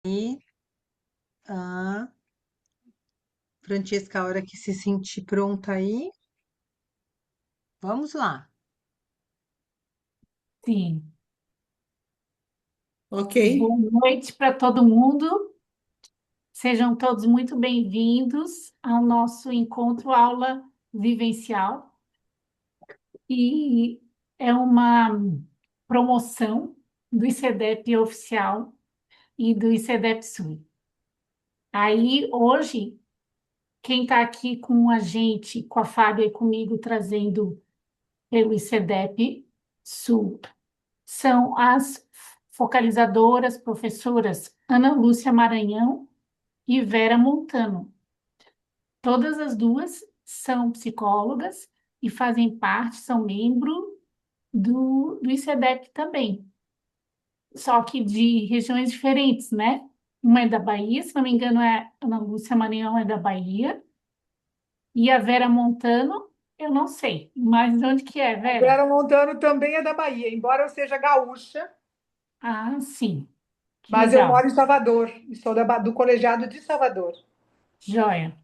E a Francesca, a hora que se sentir pronta aí, vamos lá. Sim. Ok. Boa noite para todo mundo. Sejam todos muito bem-vindos ao nosso encontro aula vivencial. E é uma promoção do ICEDEP oficial e do ICEDEP Sul. Aí, hoje, quem está aqui com a gente, com a Fábia e comigo, trazendo pelo ICEDEP Sul, são as focalizadoras, professoras Ana Lúcia Maranhão e Vera Montano. Todas as duas são psicólogas e fazem parte, são membro do ICEDEP também, só que de regiões diferentes, né? Uma é da Bahia, se não me engano, Ana Lúcia Maranhão é da Bahia, e a Vera Montano, eu não sei, mas de onde que é, Vera? Vera Montano também é da Bahia, embora eu seja gaúcha, Ah, sim, que mas eu legal, moro em Salvador, e sou do colegiado de Salvador. joia.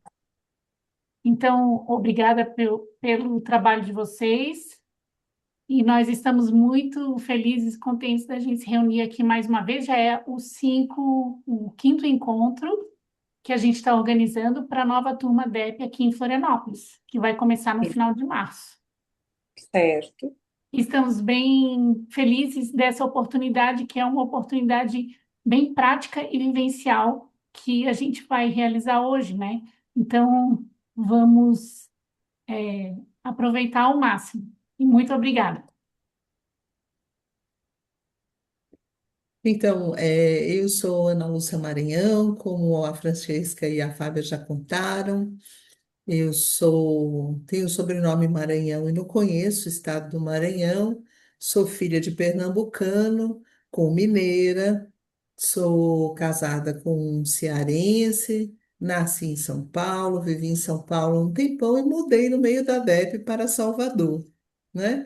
Então, obrigada pelo trabalho de vocês. E nós estamos muito felizes e contentes da gente se reunir aqui mais uma vez. Já é o quinto encontro que a gente está organizando para a nova turma DEP aqui em Florianópolis, que vai começar no final de março. Certo. Estamos bem felizes dessa oportunidade, que é uma oportunidade bem prática e vivencial que a gente vai realizar hoje, né? Então, vamos, aproveitar ao máximo. E muito obrigada. Então, eu sou Ana Lúcia Maranhão, como a Francesca e a Fábia já contaram. Tenho o sobrenome Maranhão e não conheço o estado do Maranhão. Sou filha de pernambucano, com mineira. Sou casada com um cearense. Nasci em São Paulo, vivi em São Paulo um tempão e mudei no meio da DEP para Salvador, né?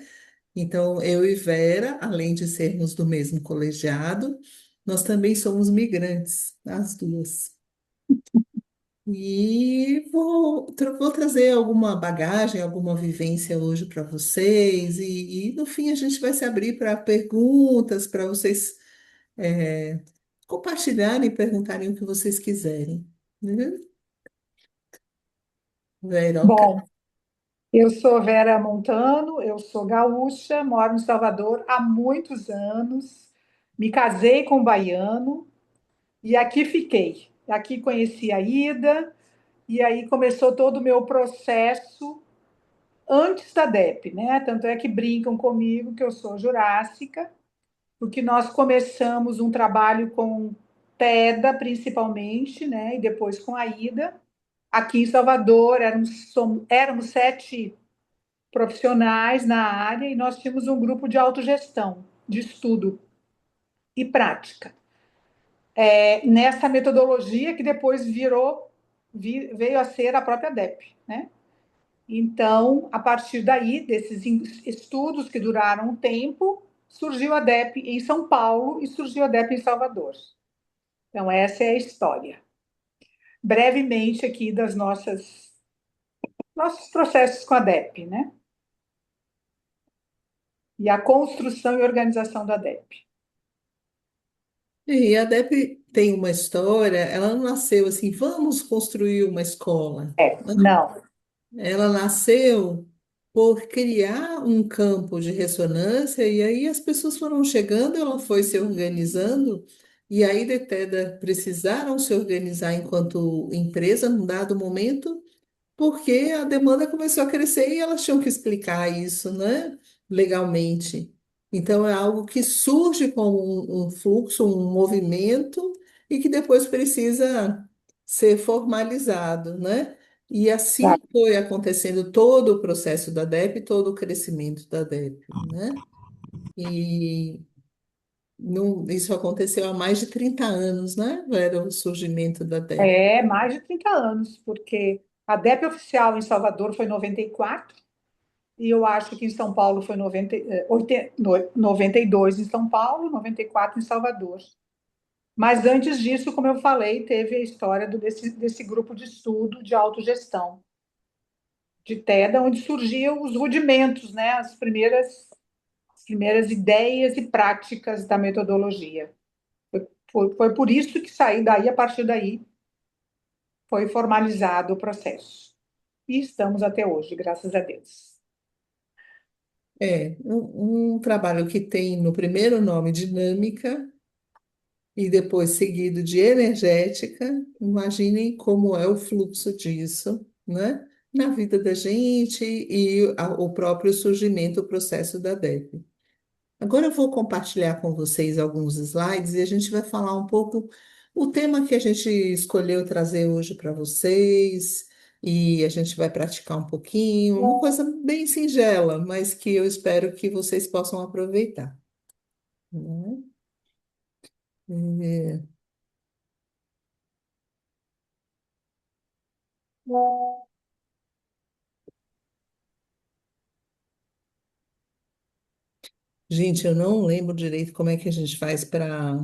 Então, eu e Vera, além de sermos do mesmo colegiado, nós também somos migrantes, as duas. E vou trazer alguma bagagem, alguma vivência hoje para vocês, no fim a gente vai se abrir para perguntas, para vocês é, compartilharem e perguntarem o que vocês quiserem. Uhum. Veroca. Bom, eu sou Vera Montano, eu sou gaúcha, moro em Salvador há muitos anos, me casei com um baiano e aqui fiquei. Aqui conheci a Ida e aí começou todo o meu processo antes da DEP, né? Tanto é que brincam comigo que eu sou jurássica, porque nós começamos um trabalho com TEDA, principalmente, né? E depois com a Ida. Aqui em Salvador, éramos 7 profissionais na área e nós tínhamos um grupo de autogestão, de estudo e prática. Nessa metodologia que depois veio a ser a própria DEP, né? Então, a partir daí, desses estudos que duraram um tempo, surgiu a DEP em São Paulo e surgiu a DEP em Salvador. Então, essa é a história. Brevemente aqui das nossos processos com a DEP, né? E a construção e organização da DEP. E a DEP tem uma história, ela não nasceu assim, vamos construir uma escola. Não, Ela nasceu por criar um campo de ressonância, e aí as pessoas foram chegando, ela foi se organizando, e aí a Teteda precisaram se organizar enquanto empresa num dado momento, porque a demanda começou a crescer e elas tinham que explicar isso, né, legalmente. Então, é algo que surge como um fluxo, um movimento, e que depois precisa ser formalizado, né? E tá. assim foi acontecendo todo o processo da DEP, todo o crescimento da DEP, né? E isso aconteceu há mais de 30 anos, né? Era o surgimento da DEP. Mais de 30 anos, porque a DEP oficial em Salvador foi em 94, e eu acho que em São Paulo foi 92 em São Paulo, 94 em Salvador. Mas antes disso, como eu falei, teve a história desse grupo de estudo de autogestão de TEDA, onde surgiam os rudimentos, né? As primeiras ideias e práticas da metodologia. Foi por isso que saí daí, a partir daí, foi formalizado o processo. E estamos até hoje, graças a Deus. É, um trabalho que tem no primeiro nome dinâmica e depois seguido de energética. Imaginem como é o fluxo disso, né? Na vida da gente e o próprio surgimento, o processo da DEP. Agora eu vou compartilhar com vocês alguns slides e a gente vai falar um pouco o tema que a gente escolheu trazer hoje para vocês, e a gente vai praticar um pouquinho, uma coisa bem singela, mas que eu espero que vocês possam aproveitar, né? É, gente, eu não lembro direito como é que a gente faz para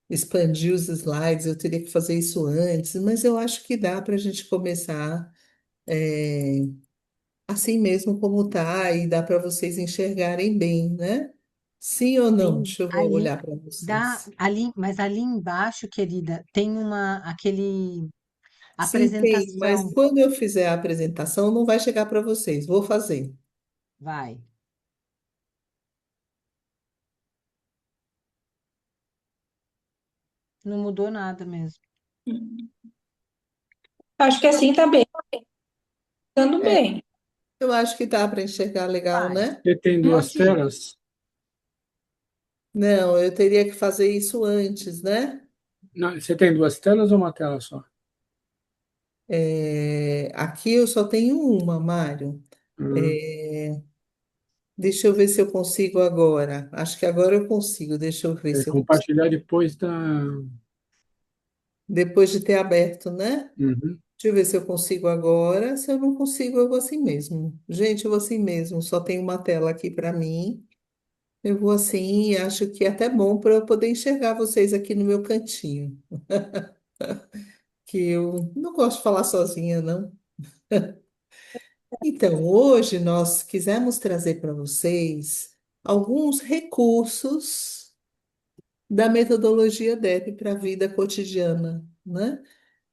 expandir os slides, eu teria que fazer isso antes, mas eu acho que dá para a gente começar. é, assim mesmo como tá, e dá para vocês enxergarem bem, né? Sim ou não? Sim, Deixa eu ali olhar para dá vocês. ali, mas ali embaixo, querida, tem uma aquele Sim, tem, mas apresentação. quando eu fizer a apresentação, não vai chegar para vocês. Vou fazer. Vai. Não mudou nada mesmo. Acho que assim tá bem, dando É, bem. eu acho que dá para enxergar legal, Vai. né? Você tem duas Pode ir. telas? Não, eu teria que fazer isso antes, né? Não, você tem duas telas ou uma tela só? Aqui eu só tenho uma, Mário. Hum, É, deixa eu ver se eu consigo agora. Acho que agora eu consigo. Deixa eu ver se eu consigo. compartilhar depois da. Depois de ter aberto, né? Uhum. Deixa eu ver se eu consigo agora. Se eu não consigo, eu vou assim mesmo. Gente, eu vou assim mesmo. Só tem uma tela aqui para mim. Eu vou assim e acho que é até bom para eu poder enxergar vocês aqui no meu cantinho. Que eu não gosto de falar sozinha, não. Então, hoje nós quisemos trazer para vocês alguns recursos da metodologia DEP para a vida cotidiana, né?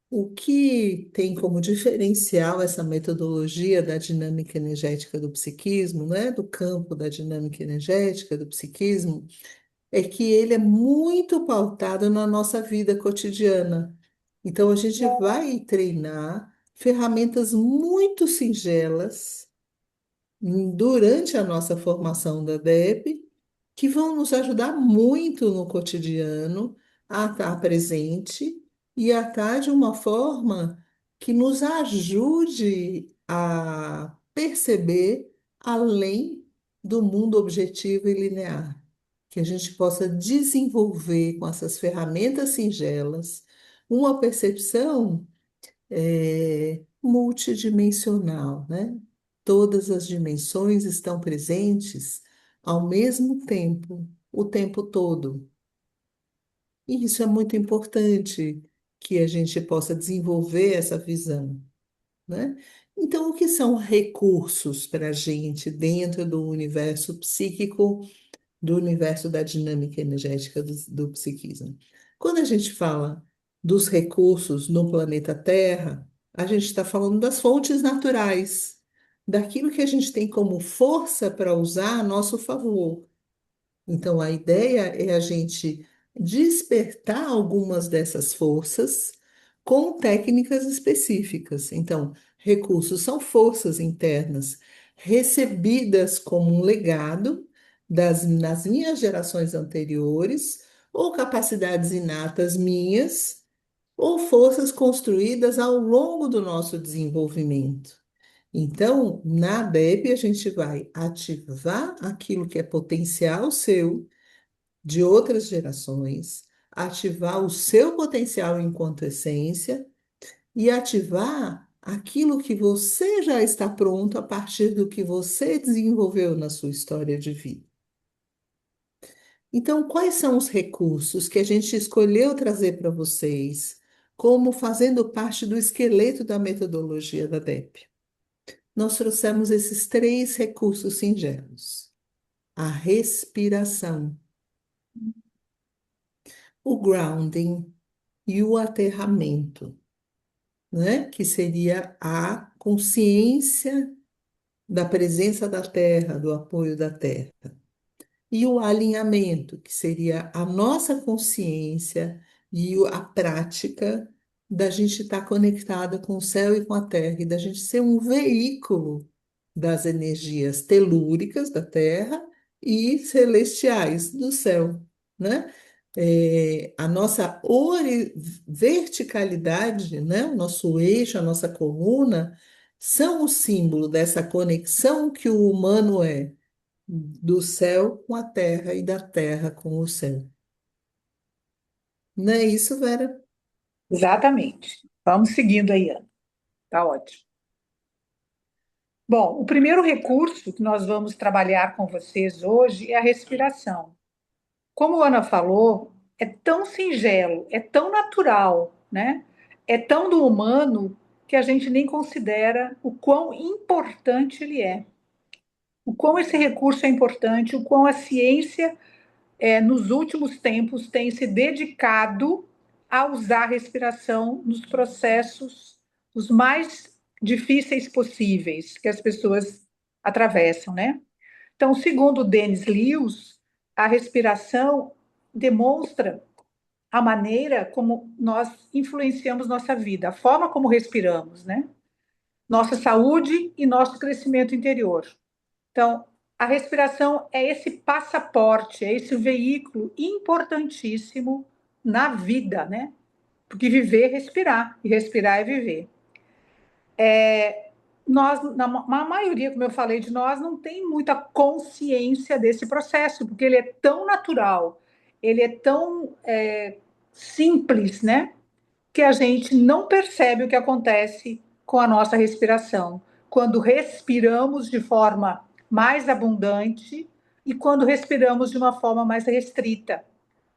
O que tem como diferencial essa metodologia da dinâmica energética do psiquismo, né, do campo da dinâmica energética do psiquismo, é que ele é muito pautado na nossa vida cotidiana. Então, a gente vai treinar ferramentas muito singelas durante a nossa formação da DEP, que vão nos ajudar muito no cotidiano a estar presente e a estar de uma forma que nos ajude a perceber além do mundo objetivo e linear. Que a gente possa desenvolver com essas ferramentas singelas uma percepção multidimensional, né? Todas as dimensões estão presentes ao mesmo tempo, o tempo todo. E isso é muito importante que a gente possa desenvolver essa visão, né? Então, o que são recursos para a gente dentro do universo psíquico, do universo da dinâmica energética do psiquismo? Quando a gente fala dos recursos no planeta Terra, a gente está falando das fontes naturais, daquilo que a gente tem como força para usar a nosso favor. Então, a ideia é a gente despertar algumas dessas forças com técnicas específicas. Então, recursos são forças internas recebidas como um legado nas minhas gerações anteriores, ou capacidades inatas minhas, ou forças construídas ao longo do nosso desenvolvimento. Então, na ADEP, a gente vai ativar aquilo que é potencial seu de outras gerações, ativar o seu potencial enquanto essência e ativar aquilo que você já está pronto a partir do que você desenvolveu na sua história de vida. Então, quais são os recursos que a gente escolheu trazer para vocês, como fazendo parte do esqueleto da metodologia da DEP? Nós trouxemos esses três recursos singelos: a respiração, o grounding e o aterramento, né? Que seria a consciência da presença da Terra, do apoio da Terra. E o alinhamento, que seria a nossa consciência e a prática da gente estar conectada com o céu e com a terra, e da gente ser um veículo das energias telúricas da terra e celestiais do céu, né? A nossa verticalidade, né? O nosso eixo, a nossa coluna, são o símbolo dessa conexão que o humano é do céu com a terra e da terra com o céu. Não é isso, Vera? Exatamente. Vamos seguindo aí, Ana. Tá ótimo. Bom, o primeiro recurso que nós vamos trabalhar com vocês hoje é a respiração. Como a Ana falou, é tão singelo, é tão natural, né? É tão do humano que a gente nem considera o quão importante ele é. O quão esse recurso é importante, o quão a ciência, nos últimos tempos, tem se dedicado a usar a respiração nos processos os mais difíceis possíveis que as pessoas atravessam, né? Então, segundo Denis Lewis, a respiração demonstra a maneira como nós influenciamos nossa vida, a forma como respiramos, né? Nossa saúde e nosso crescimento interior. Então, a respiração é esse passaporte, é esse veículo importantíssimo na vida, né? Porque viver é respirar, e respirar é viver. Nós, na maioria, como eu falei, de nós não tem muita consciência desse processo, porque ele é tão natural, ele é tão simples, né? Que a gente não percebe o que acontece com a nossa respiração. Quando respiramos de forma mais abundante e quando respiramos de uma forma mais restrita,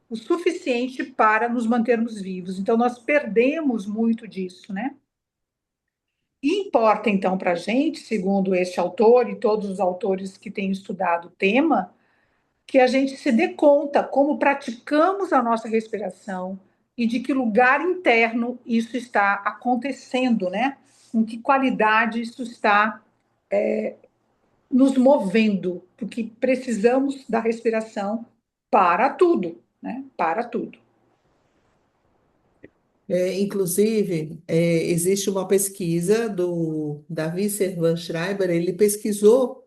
o suficiente para nos mantermos vivos. Então, nós perdemos muito disso, né? E importa, então, para a gente, segundo este autor e todos os autores que têm estudado o tema, que a gente se dê conta como praticamos a nossa respiração e de que lugar interno isso está acontecendo, né? Com que qualidade isso está nos movendo, porque precisamos da respiração para tudo, né? Para tudo. Inclusive, existe uma pesquisa do Davi Servan-Schreiber, ele pesquisou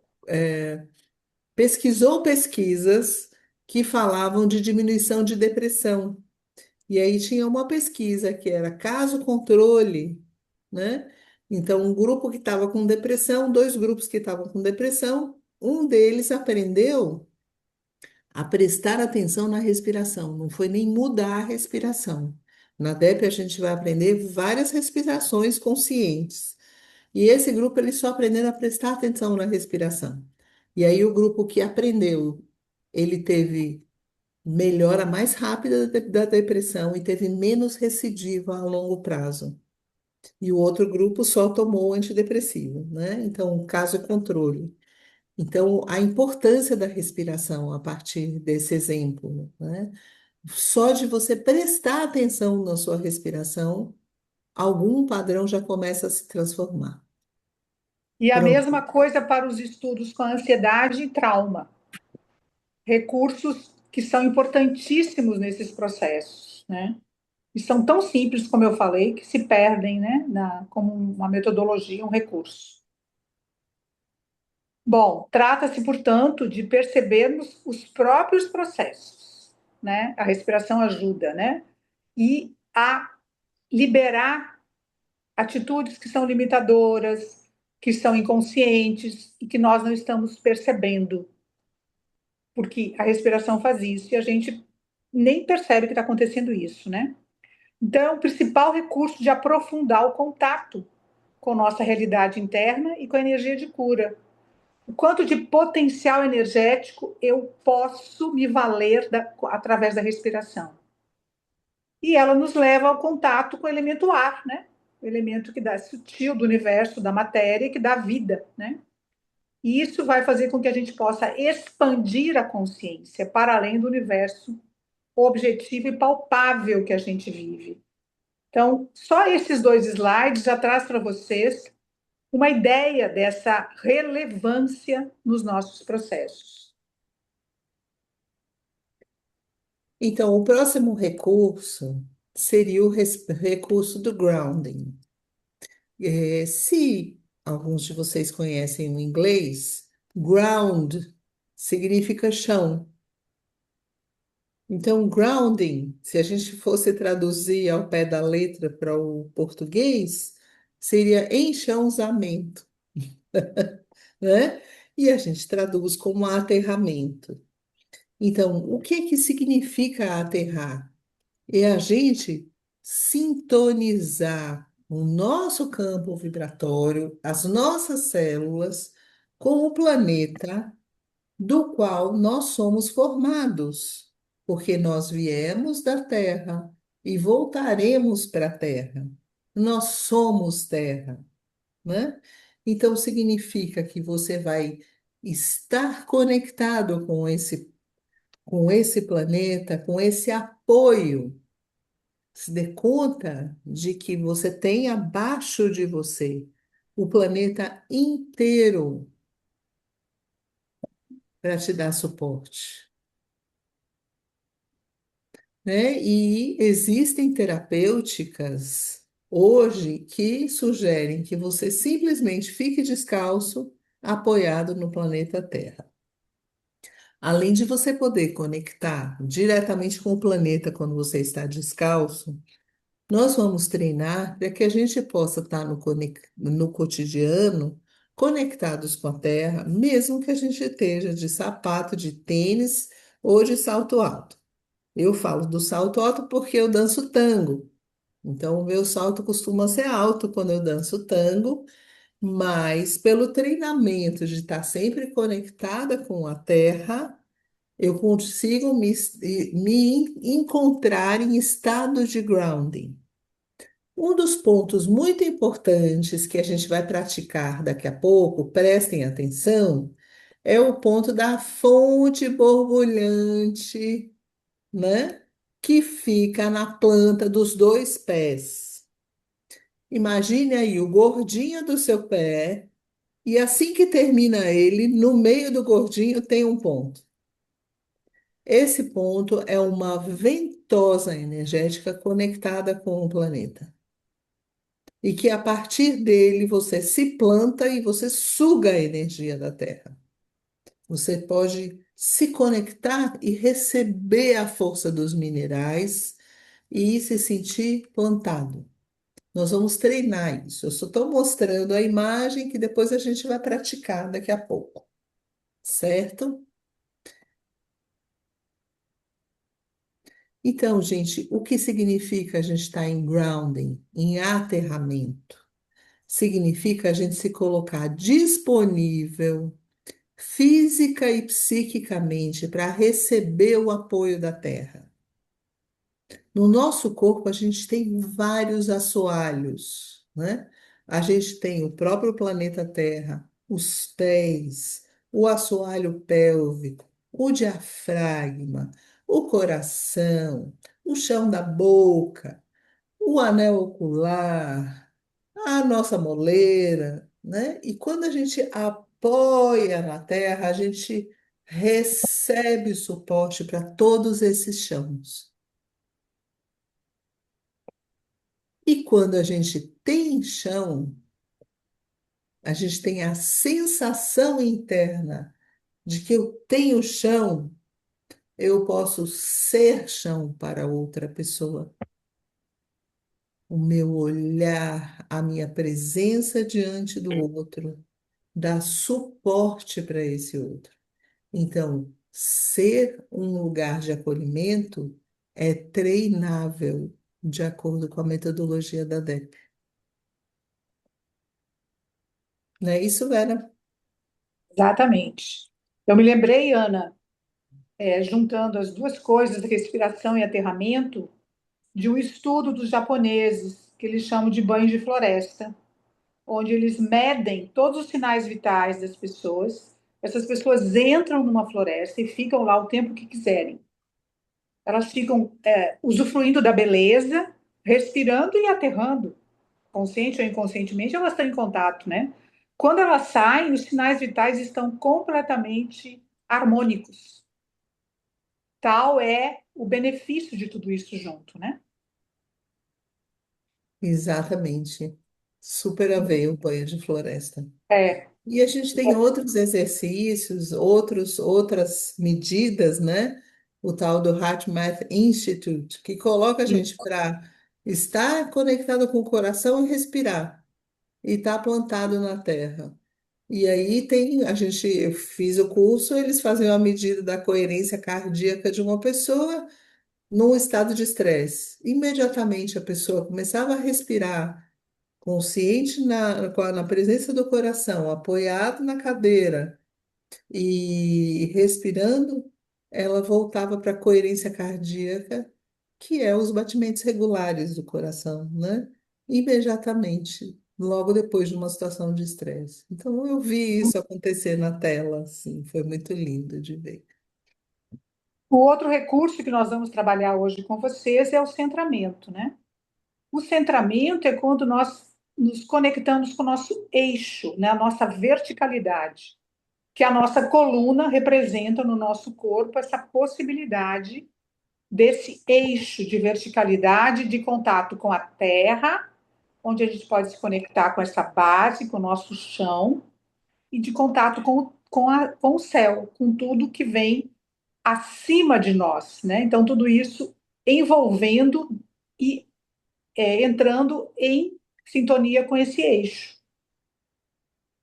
pesquisas que falavam de diminuição de depressão. E aí tinha uma pesquisa que era caso controle, né? Então, um grupo que estava com depressão, dois grupos que estavam com depressão, um deles aprendeu a prestar atenção na respiração, não foi nem mudar a respiração. Na DEP a gente vai aprender várias respirações conscientes. E esse grupo eles só aprenderam a prestar atenção na respiração. E aí o grupo que aprendeu, ele teve melhora mais rápida da depressão e teve menos recidiva a longo prazo. E o outro grupo só tomou antidepressivo, né? Então, caso controle. Então, a importância da respiração a partir desse exemplo, né? Só de você prestar atenção na sua respiração, algum padrão já começa a se transformar. E a Pronto. mesma coisa para os estudos com ansiedade e trauma. Recursos que são importantíssimos nesses processos, né? E são tão simples, como eu falei, que se perdem, né, como uma metodologia, um recurso. Bom, trata-se, portanto, de percebermos os próprios processos, né? A respiração ajuda, né? E a liberar atitudes que são limitadoras, que são inconscientes e que nós não estamos percebendo, porque a respiração faz isso e a gente nem percebe que está acontecendo isso, né? Então, é o principal recurso de aprofundar o contato com nossa realidade interna e com a energia de cura. o quanto de potencial energético eu posso me valer através da respiração. E ela nos leva ao contato com o elemento ar, né? O elemento que dá sutil do universo, da matéria, que dá vida, né? E isso vai fazer com que a gente possa expandir a consciência para além do universo objetivo e palpável que a gente vive. Então, só esses dois slides já traz para vocês uma ideia dessa relevância nos nossos processos. Então, o próximo recurso seria o recurso do grounding. Se alguns de vocês conhecem o inglês, ground significa chão. Então, grounding, se a gente fosse traduzir ao pé da letra para o português, seria enchãozamento, né? E a gente traduz como aterramento. Então, o que que significa aterrar? É a gente sintonizar o nosso campo vibratório, as nossas células, com o planeta do qual nós somos formados, porque nós viemos da Terra e voltaremos para a Terra. Nós somos Terra, né? Então significa que você vai estar conectado com esse planeta, com esse apoio. Se dê conta de que você tem abaixo de você o planeta inteiro para te dar suporte, né? E existem terapêuticas hoje que sugerem que você simplesmente fique descalço, apoiado no planeta Terra. Além de você poder conectar diretamente com o planeta quando você está descalço, nós vamos treinar para que a gente possa estar no cotidiano conectados com a Terra, mesmo que a gente esteja de sapato, de tênis ou de salto alto. Eu falo do salto alto porque eu danço tango. Então, o meu salto costuma ser alto quando eu danço tango, mas pelo treinamento de estar sempre conectada com a Terra, eu consigo me encontrar em estado de grounding. Um dos pontos muito importantes que a gente vai praticar daqui a pouco, prestem atenção, é o ponto da fonte borbulhante, né? Que fica na planta dos dois pés. Imagine aí o gordinho do seu pé, e assim que termina ele, no meio do gordinho tem um ponto. Esse ponto é uma ventosa energética conectada com o planeta. E que a partir dele você se planta e você suga a energia da Terra. Você pode se conectar e receber a força dos minerais e se sentir plantado. Nós vamos treinar isso. Eu só estou mostrando a imagem que depois a gente vai praticar daqui a pouco, certo? Então, gente, o que significa a gente estar em grounding, em aterramento? Significa a gente se colocar disponível física e psiquicamente para receber o apoio da Terra. No nosso corpo, a gente tem vários assoalhos, né? A gente tem o próprio planeta Terra, os pés, o assoalho pélvico, o diafragma, o coração, o chão da boca, o anel ocular, a nossa moleira, né? E quando a gente apoia na terra, a gente recebe suporte para todos esses chãos. E quando a gente tem chão, a gente tem a sensação interna de que eu tenho chão, eu posso ser chão para outra pessoa. O meu olhar, a minha presença diante do outro, dá suporte para esse outro. Então, ser um lugar de acolhimento é treinável, de acordo com a metodologia da DEP. Não é isso, Vera? Exatamente. Eu me lembrei, Ana, juntando as duas coisas, respiração e aterramento, de um estudo dos japoneses, que eles chamam de banho de floresta, onde eles medem todos os sinais vitais das pessoas. Essas pessoas entram numa floresta e ficam lá o tempo que quiserem. Elas ficam usufruindo da beleza, respirando e aterrando, consciente ou inconscientemente, elas estão em contato, né? Quando elas saem, os sinais vitais estão completamente harmônicos. Tal é o benefício de tudo isso junto, né? Exatamente. Super a ver o banho de floresta. É, E a gente tem outros exercícios, outras medidas, né? O tal do HeartMath Institute, que coloca a gente para estar conectado com o coração e respirar, e estar plantado na terra. E aí eu fiz o curso, eles fazem uma medida da coerência cardíaca de uma pessoa num estado de estresse. Imediatamente a pessoa começava a respirar consciente na presença do coração, apoiado na cadeira e respirando, ela voltava para a coerência cardíaca, que é os batimentos regulares do coração, né? Imediatamente, logo depois de uma situação de estresse. Então, eu vi isso acontecer na tela, assim, foi muito lindo de ver. o outro recurso que nós vamos trabalhar hoje com vocês é o centramento, né? O centramento é quando nós nos conectamos com o nosso eixo, né? A nossa verticalidade, que a nossa coluna representa no nosso corpo essa possibilidade desse eixo de verticalidade, de contato com a terra, onde a gente pode se conectar com essa base, com o nosso chão, e de contato com o céu, com tudo que vem acima de nós, né? Então, tudo isso envolvendo e entrando em sintonia com esse eixo.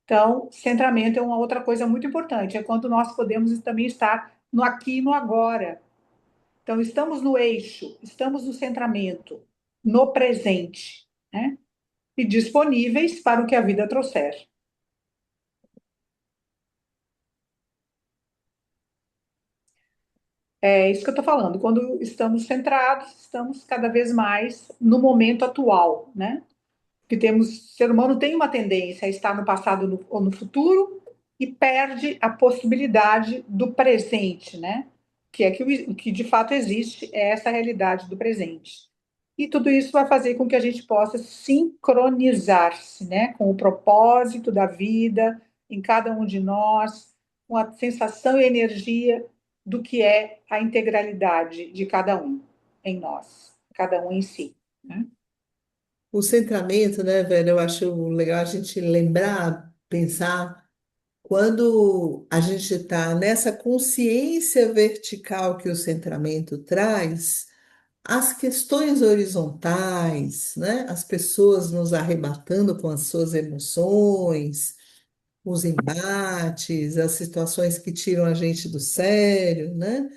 Então, centramento é uma outra coisa muito importante, é quando nós podemos também estar no aqui e no agora. Então, estamos no eixo, estamos no centramento, no presente, né? E disponíveis para o que a vida trouxer. É isso que eu estou falando. Quando estamos centrados, estamos cada vez mais no momento atual, né? Que temos, o ser humano tem uma tendência a estar no passado ou no futuro e perde a possibilidade do presente, né? Que é que o que de fato existe é essa realidade do presente. E tudo isso vai fazer com que a gente possa sincronizar-se, né, com o propósito da vida em cada um de nós, com a sensação e energia do que é a integralidade de cada um em nós, cada um em si, né? O centramento, né, velho, eu acho legal a gente lembrar, pensar, quando a gente está nessa consciência vertical que o centramento traz, as questões horizontais, né? As pessoas nos arrebatando com as suas emoções, os embates, as situações que tiram a gente do sério, né?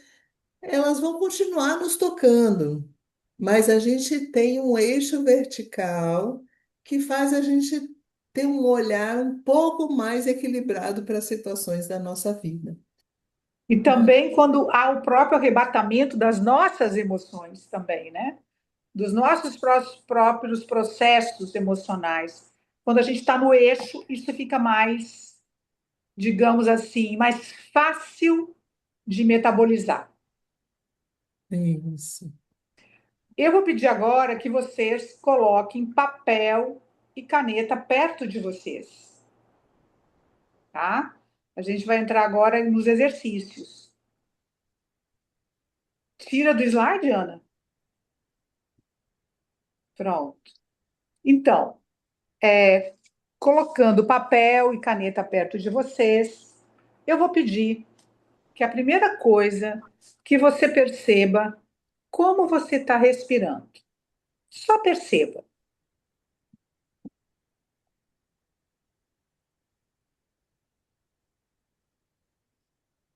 Elas vão continuar nos tocando, mas a gente tem um eixo vertical que faz a gente ter um olhar um pouco mais equilibrado para as situações da nossa vida. E também quando há o próprio arrebatamento das nossas emoções também, né? Dos nossos próprios processos emocionais. Quando a gente está no eixo, isso fica mais, digamos assim, mais fácil de metabolizar. Isso. Eu vou pedir agora que vocês coloquem papel e caneta perto de vocês, tá? A gente vai entrar agora nos exercícios. Tira do slide, Ana. Pronto. Então, colocando papel e caneta perto de vocês, eu vou pedir que a primeira coisa que você perceba como você está respirando. Só perceba.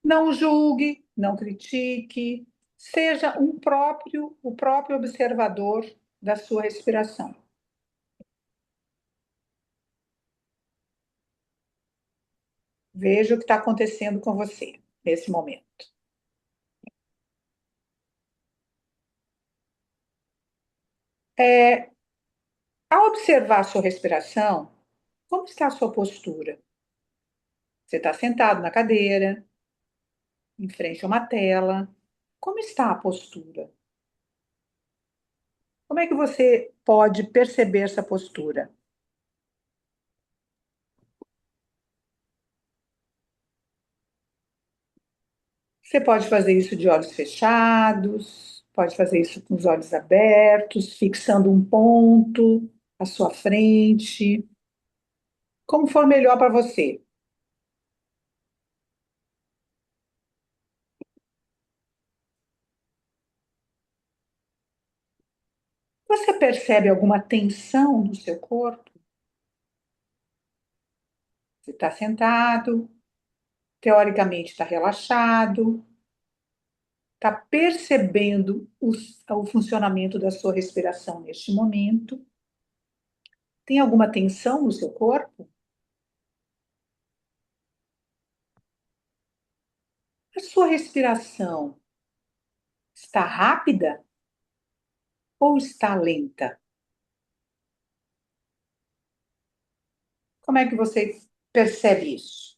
Não julgue, não critique, seja o próprio observador da sua respiração. Veja o que está acontecendo com você nesse momento. Ao observar a sua respiração, como está a sua postura? Você está sentado na cadeira, em frente a uma tela. Como está a postura? Como é que você pode perceber essa postura? Você pode fazer isso de olhos fechados, pode fazer isso com os olhos abertos, fixando um ponto à sua frente, como for melhor para você. Você percebe alguma tensão no seu corpo? Você está sentado, teoricamente está relaxado, está percebendo o funcionamento da sua respiração neste momento. Tem alguma tensão no seu corpo? A sua respiração está rápida ou está lenta? Como é que você percebe isso?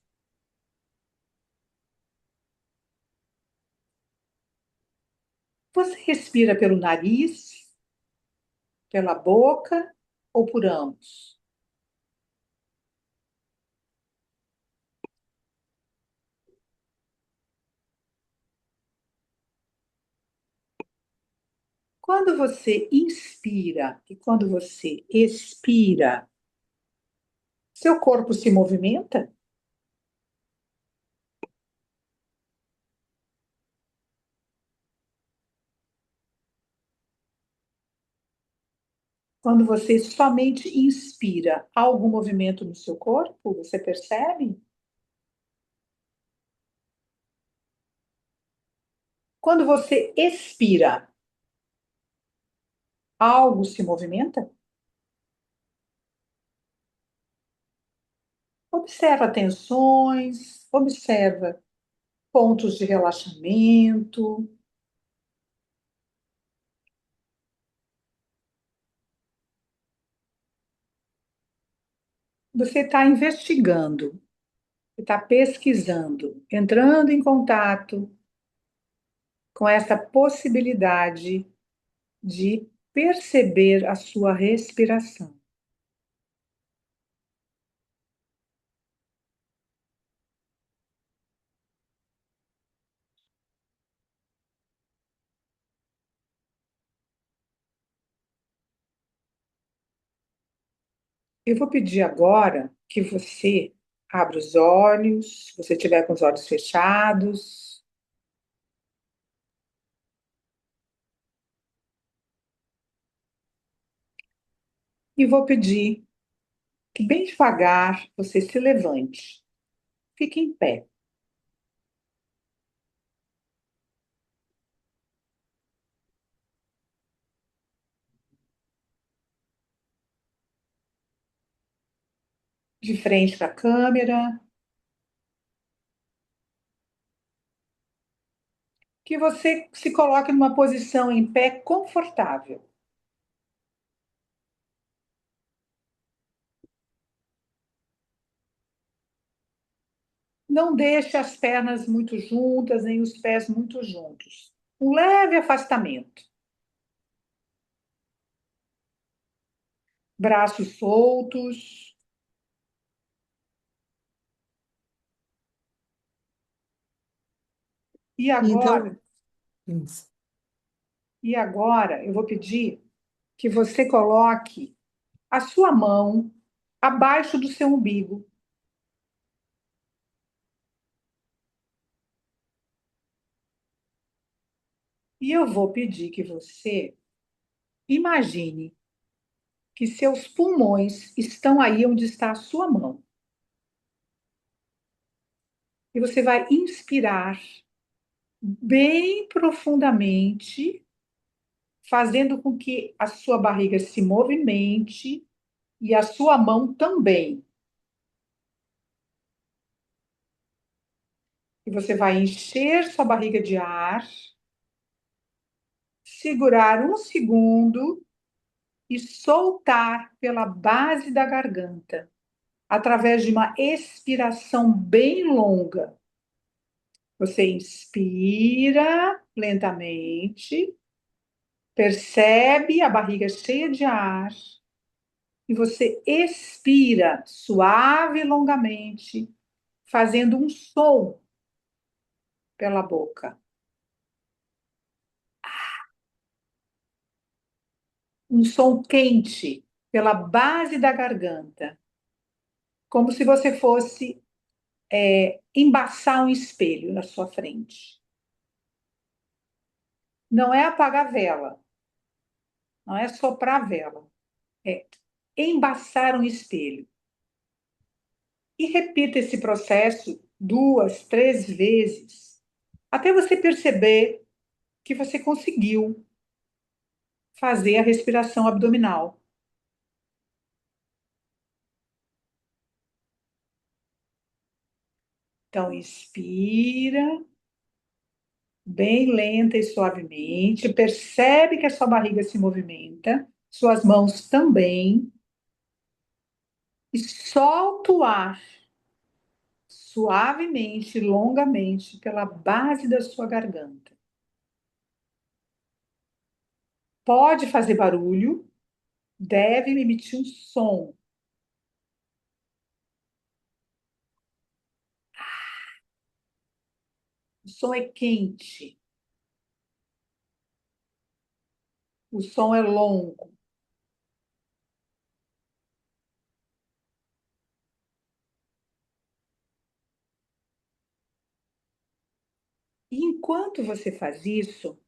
Você respira pelo nariz, pela boca ou por ambos? Quando você inspira e quando você expira, seu corpo se movimenta? Quando você somente inspira, há algum movimento no seu corpo? Você percebe? Quando você expira, algo se movimenta? Observa tensões, observa pontos de relaxamento. Você está investigando, está pesquisando, entrando em contato com essa possibilidade de perceber a sua respiração. Eu vou pedir agora que você abra os olhos, se você estiver com os olhos fechados, e vou pedir que bem devagar você se levante. Fique em pé. De frente para a câmera, que você se coloque numa posição em pé confortável. Não deixe as pernas muito juntas, nem os pés muito juntos. Um leve afastamento. Braços soltos. E Então, agora, isso. eu vou pedir que você coloque a sua mão abaixo do seu umbigo. E eu vou pedir que você imagine que seus pulmões estão aí onde está a sua mão. E você vai inspirar bem profundamente, fazendo com que a sua barriga se movimente e a sua mão também. E você vai encher sua barriga de ar, segurar 1 segundo e soltar pela base da garganta, através de uma expiração bem longa. Você inspira lentamente, percebe a barriga cheia de ar e você expira suave e longamente, fazendo um som pela boca. Um som quente pela base da garganta, como se você fosse embaçar um espelho na sua frente. Não é apagar a vela, não é soprar a vela, é embaçar um espelho. E repita esse processo 2, 3 vezes, até você perceber que você conseguiu fazer a respiração abdominal. Então, inspira, bem lenta e suavemente, percebe que a sua barriga se movimenta, suas mãos também, e solta o ar suavemente, longamente, pela base da sua garganta. Pode fazer barulho, deve emitir um som. O som é quente, o som é longo. E enquanto você faz isso,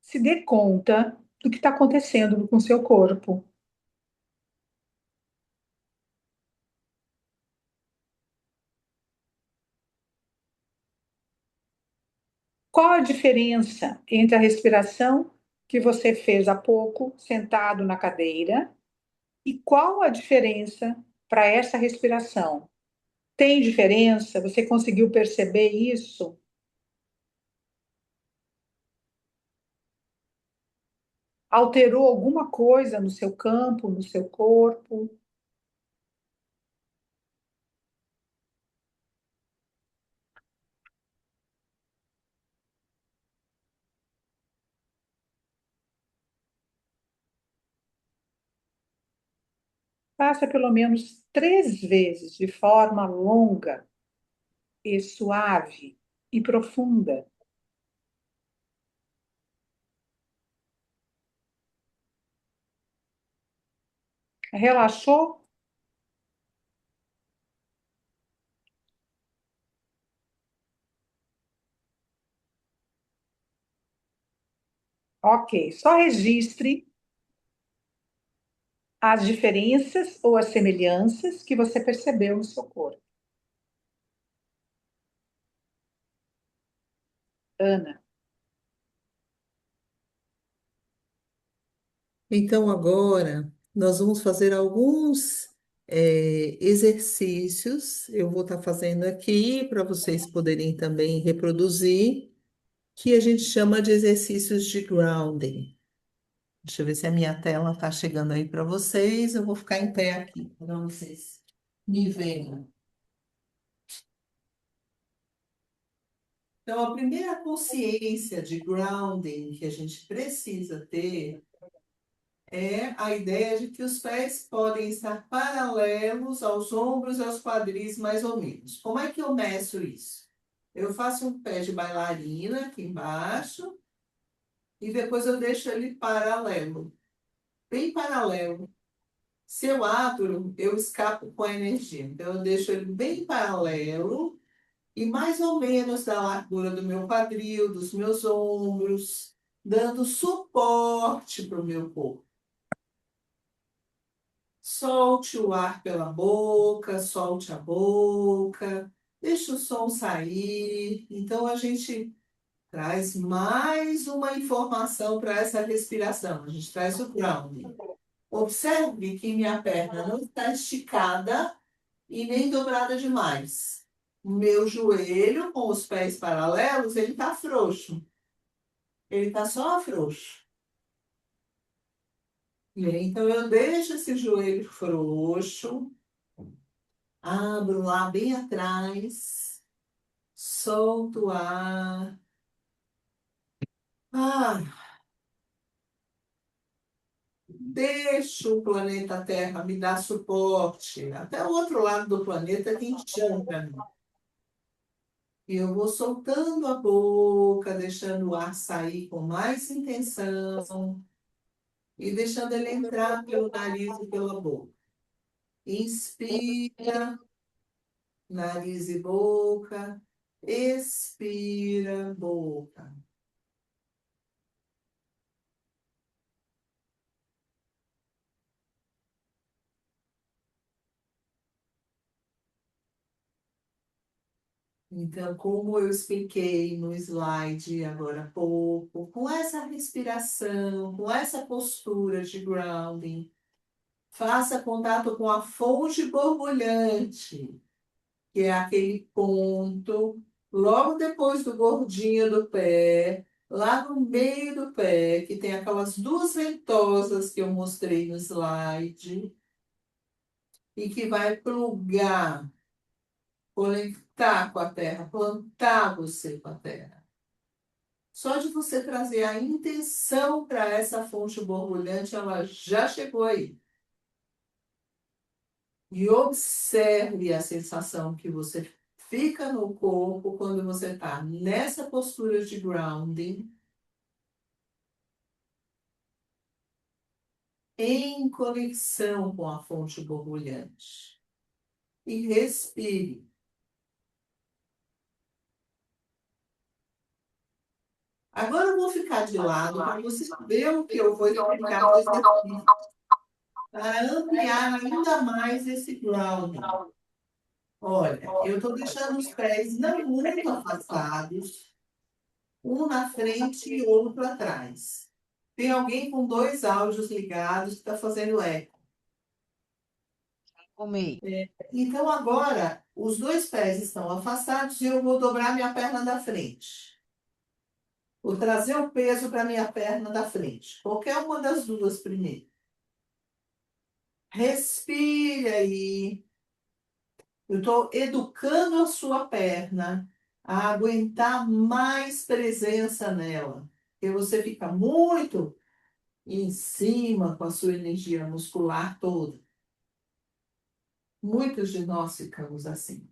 se dê conta do que está acontecendo com o seu corpo. Qual a diferença entre a respiração que você fez há pouco, sentado na cadeira, e qual a diferença para essa respiração? Tem diferença? Você conseguiu perceber isso? Alterou alguma coisa no seu campo, no seu corpo? Faça pelo menos 3 vezes de forma longa e suave e profunda. Relaxou? Ok, só registre as diferenças ou as semelhanças que você percebeu no seu corpo. Ana, Então, agora, nós vamos fazer alguns exercícios. Eu vou estar fazendo aqui para vocês poderem também reproduzir, que a gente chama de exercícios de grounding. Deixa eu ver se a minha tela está chegando aí para vocês. Eu vou ficar em pé aqui para vocês me verem. Então, a primeira consciência de grounding que a gente precisa ter é a ideia de que os pés podem estar paralelos aos ombros e aos quadris, mais ou menos. Como é que eu meço isso? Eu faço um pé de bailarina aqui embaixo e depois eu deixo ele paralelo, bem paralelo. Se eu abro, eu escapo com a energia. Então, eu deixo ele bem paralelo e mais ou menos da largura do meu quadril, dos meus ombros, dando suporte para o meu corpo. Solte o ar pela boca, solte a boca, deixa o som sair. Então, a gente traz mais uma informação para essa respiração. A gente traz o grounding. Observe que minha perna não está esticada e nem dobrada demais. O meu joelho com os pés paralelos, ele está frouxo. Ele está só frouxo. E aí, então, eu deixo esse joelho frouxo, abro lá bem atrás, solto o ar. Ah, deixo o planeta Terra me dar suporte. Até o outro lado do planeta tem chão para mim. E eu vou soltando a boca, deixando o ar sair com mais intenção e deixando ele entrar pelo nariz e pela boca. Inspira, nariz e boca. Expira, boca. Então, como eu expliquei no slide agora há pouco, com essa respiração, com essa postura de grounding, faça contato com a fonte borbulhante, que é aquele ponto logo depois do gordinho do pé, lá no meio do pé, que tem aquelas duas ventosas que eu mostrei no slide, e que vai plugar, conectar com a terra, plantar você com a terra. Só de você trazer a intenção para essa fonte borbulhante, ela já chegou aí. E observe a sensação que você fica no corpo quando você está nessa postura de grounding, em conexão com a fonte borbulhante. E respire. Agora eu vou ficar de lado para você ver o que eu vou explicar no exercício, para ampliar ainda mais esse grounding. Olha, eu estou deixando os pés não muito afastados, um na frente e outro atrás. Tem alguém com dois áudios ligados que está fazendo eco. Arrumei. Então, agora, os dois pés estão afastados e eu vou dobrar minha perna da frente. Vou trazer o peso para minha perna da frente. Qualquer uma das duas primeiro. Respire aí. Eu estou educando a sua perna a aguentar mais presença nela. Porque você fica muito em cima com a sua energia muscular toda. Muitos de nós ficamos assim.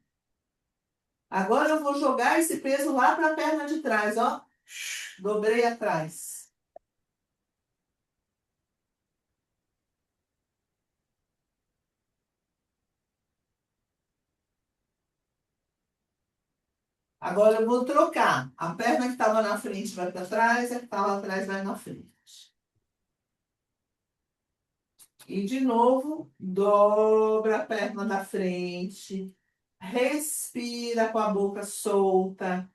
Agora eu vou jogar esse peso lá para a perna de trás, ó. Dobrei atrás. Agora eu vou trocar. A perna que estava na frente vai para trás, a que estava atrás vai na frente. E de novo, dobra a perna da frente. Respira com a boca solta.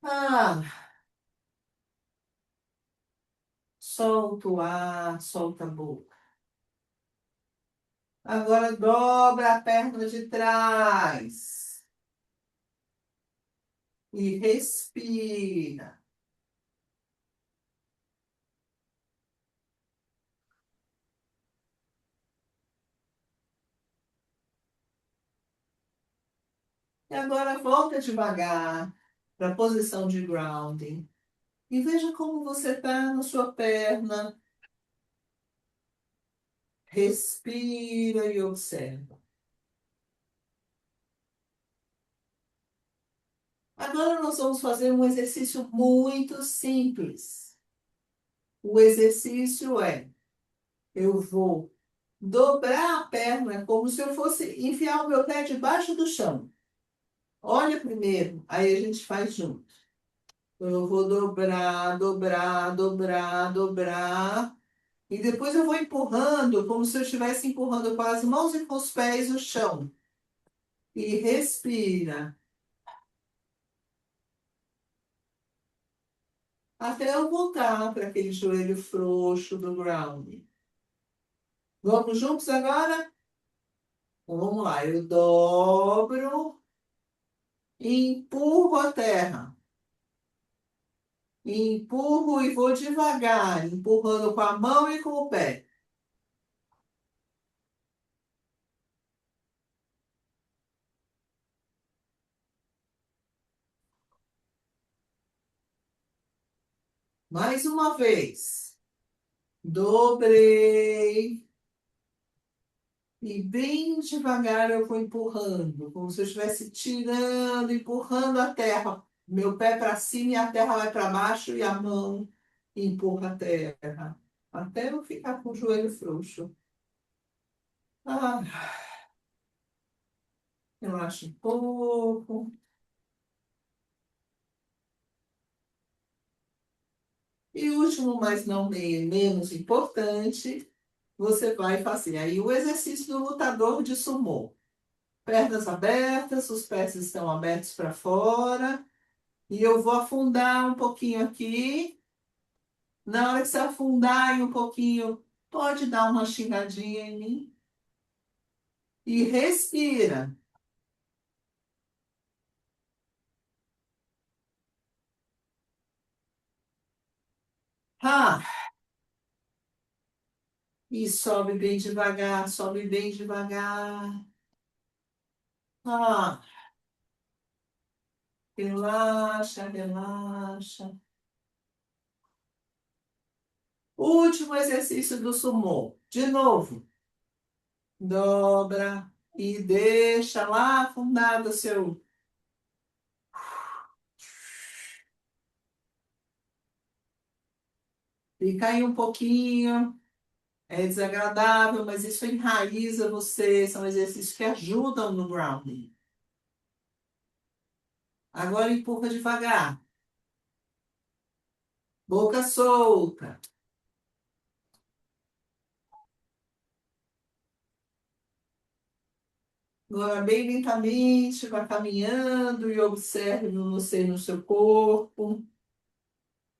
Ah, solta o ar, solta a boca. Agora dobra a perna de trás. E respira. E agora volta devagar para a posição de grounding. E veja como você está na sua perna. Respira e observa. Agora nós vamos fazer um exercício muito simples. O exercício é, eu vou dobrar a perna como se eu fosse enfiar o meu pé debaixo do chão. Olha primeiro, aí a gente faz junto. Eu vou dobrar, dobrar, dobrar, dobrar. E depois eu vou empurrando, como se eu estivesse empurrando com as mãos e com os pés o chão. E respira. Até eu voltar para aquele joelho frouxo do ground. Vamos juntos agora? Então, vamos lá. Eu dobro, e empurro a terra. Empurro e vou devagar, empurrando com a mão e com o pé. Mais uma vez. Dobrei. E bem devagar eu vou empurrando, como se eu estivesse tirando, empurrando a terra. Meu pé para cima e a terra vai para baixo e a mão empurra a terra. Até eu ficar com o joelho frouxo. Ah, relaxa um pouco. E último, mas não menos importante, você vai fazer aí o exercício do lutador de sumô. Pernas abertas, os pés estão abertos para fora. E eu vou afundar um pouquinho aqui. Na hora que você afundar aí um pouquinho, pode dar uma xingadinha em mim. E respira. Ah, e sobe bem devagar, sobe bem devagar. Ah, relaxa, relaxa. Último exercício do sumô. De novo. Dobra e deixa lá afundado o seu. Fica aí um pouquinho. É desagradável, mas isso enraiza você. São exercícios que ajudam no grounding. Agora empurra devagar. Boca solta. Agora, bem lentamente, vai caminhando e observe você no seu corpo.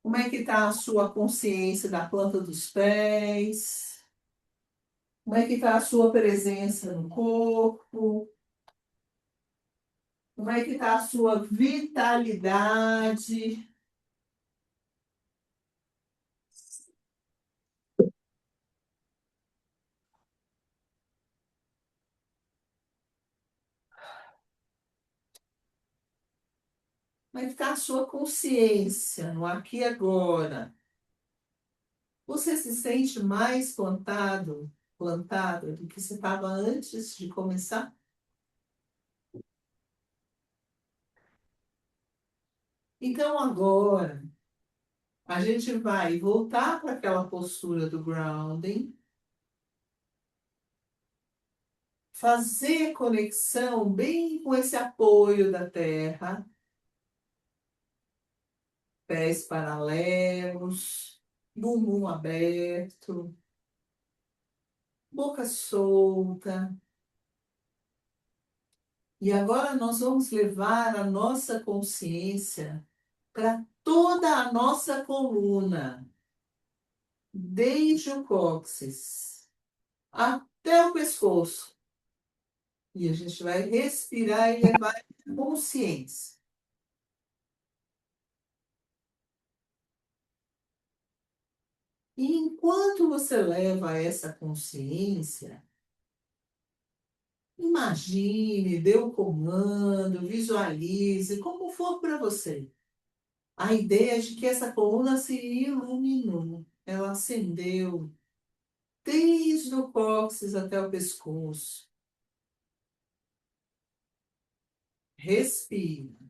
Como é que está a sua consciência da planta dos pés? Como é que está a sua presença no corpo? Como é que está a sua vitalidade? Como é que está a sua consciência no aqui e agora? Você se sente mais plantada do que você estava antes de começar? Então agora a gente vai voltar para aquela postura do grounding, fazer conexão bem com esse apoio da terra, pés paralelos, bumbum aberto, boca solta. E agora nós vamos levar a nossa consciência para toda a nossa coluna, desde o cóccix até o pescoço. E a gente vai respirar e levar a consciência. E enquanto você leva essa consciência, imagine, dê o comando, visualize, como for para você. A ideia é de que essa coluna se iluminou, ela acendeu, desde o cóccix até o pescoço. Respira.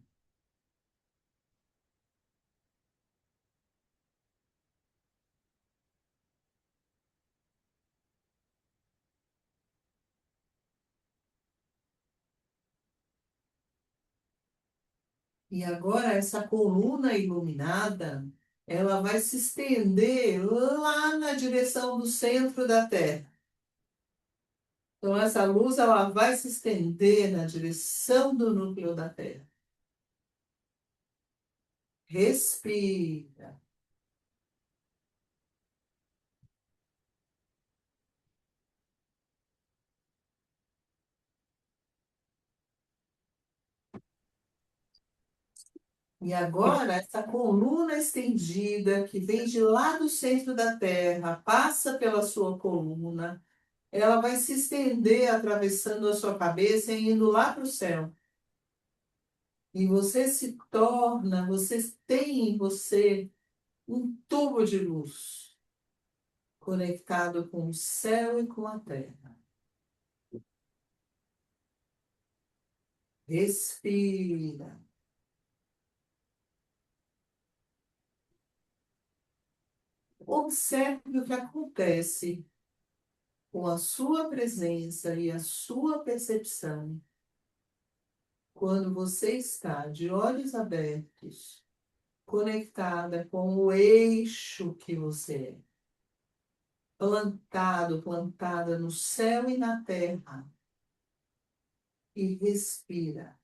E agora essa coluna iluminada, ela vai se estender lá na direção do centro da Terra. Então essa luz ela vai se estender na direção do núcleo da Terra. Respira. E agora, essa coluna estendida, que vem de lá do centro da Terra, passa pela sua coluna, ela vai se estender atravessando a sua cabeça e indo lá para o céu. E você se torna, você tem em você um tubo de luz conectado com o céu e com a terra. Respira. Observe o que acontece com a sua presença e a sua percepção quando você está de olhos abertos, conectada com o eixo que você é, plantado, plantada no céu e na terra, e respira.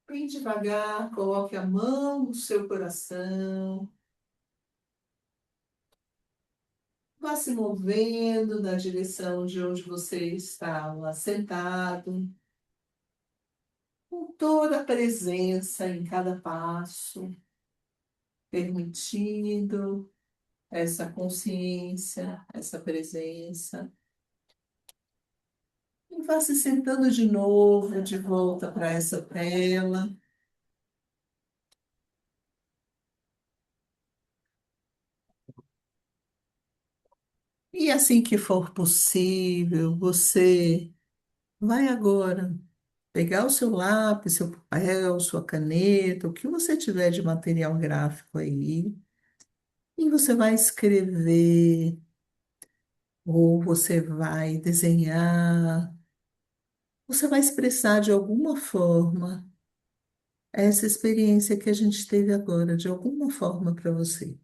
Bem devagar, coloque a mão no seu coração, vá se movendo na direção de onde você estava sentado, com toda a presença em cada passo, permitindo essa consciência, essa presença. E vá se sentando de novo, de volta para essa tela. E assim que for possível, você vai agora pegar o seu lápis, seu papel, sua caneta, o que você tiver de material gráfico aí, e você vai escrever, ou você vai desenhar, você vai expressar de alguma forma essa experiência que a gente teve agora, de alguma forma para você.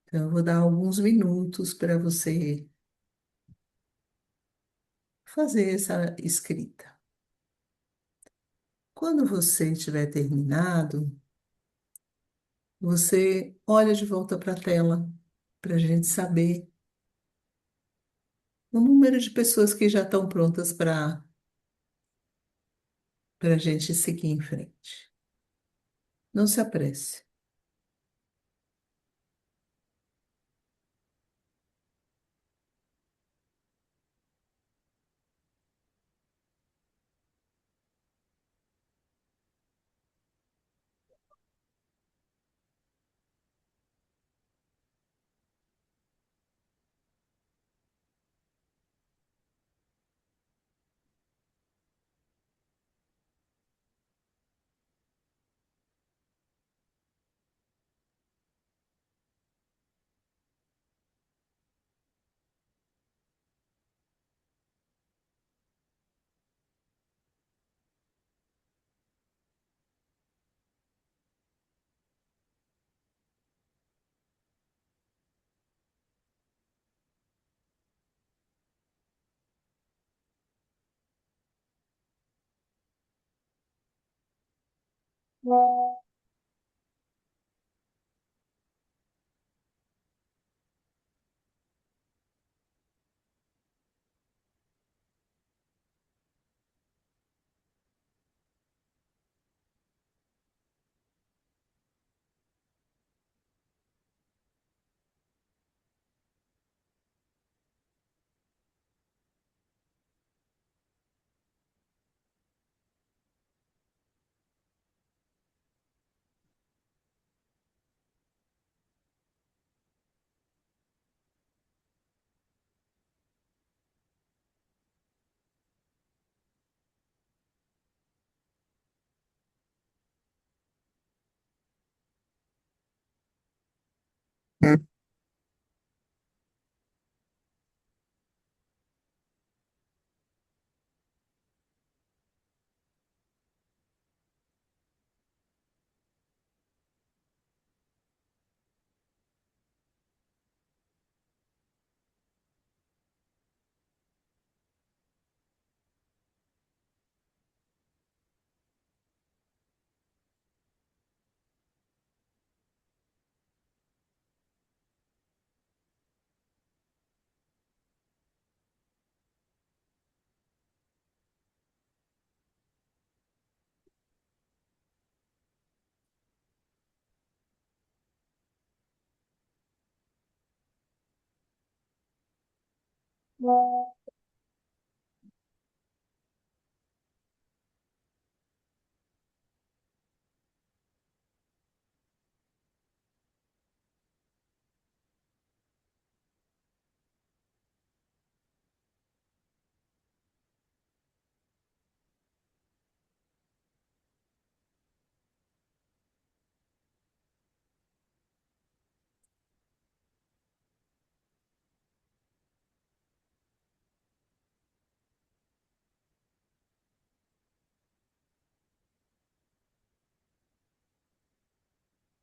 Então, eu vou dar alguns minutos para você fazer essa escrita. Quando você tiver terminado, você olha de volta para a tela, para a gente saber o número de pessoas que já estão prontas para a gente seguir em frente. Não se apresse.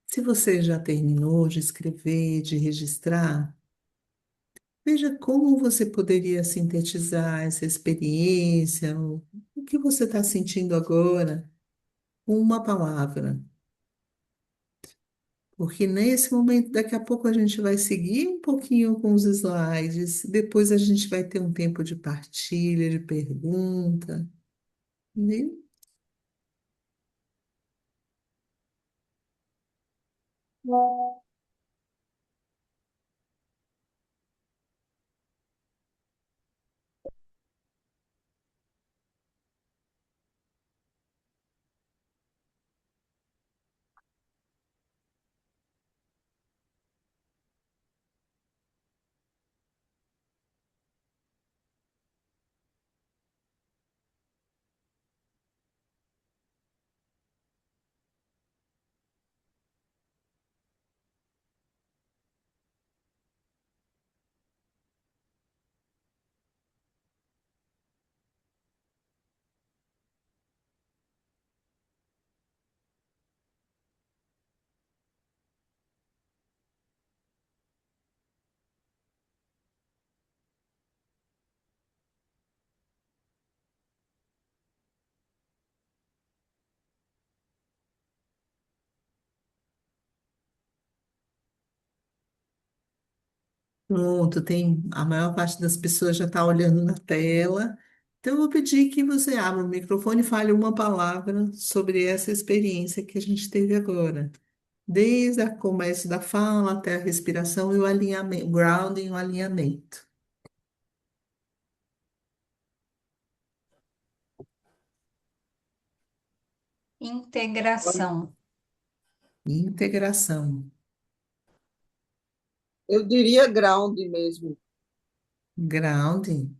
Se você já terminou de escrever, de registrar, veja como você poderia sintetizar essa experiência, o que você está sentindo agora, com uma palavra. Porque nesse momento, daqui a pouco a gente vai seguir um pouquinho com os slides, depois a gente vai ter um tempo de partilha, de pergunta, viu? Pronto, a maior parte das pessoas já está olhando na tela. Então, eu vou pedir que você abra o microfone e fale uma palavra sobre essa experiência que a gente teve agora. Desde o começo da fala até a respiração e o alinhamento, grounding, o alinhamento. Integração. Integração, Eu diria ground mesmo. grounding,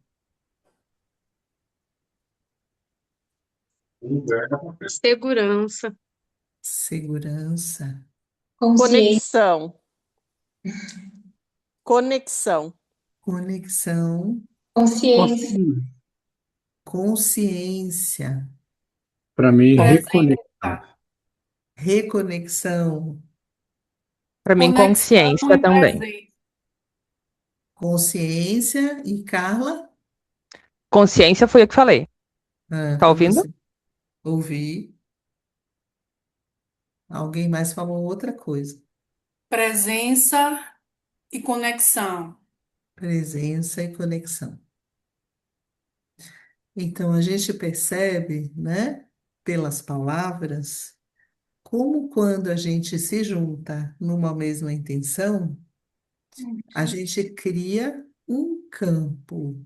Segurança, segurança, Consciência, Conexão. Conexão. conexão, consciência, consciência, Para mim, reconexão. Presença. reconexão, Para mim, Conexão consciência e também. presença. consciência e Carla, Consciência foi eu que falei. Tá foi ouvindo? você. Ouvi. Alguém mais falou outra coisa. Presença e conexão. Presença e conexão. Então, a gente percebe, né, pelas palavras, como quando a gente se junta numa mesma intenção, a gente cria um campo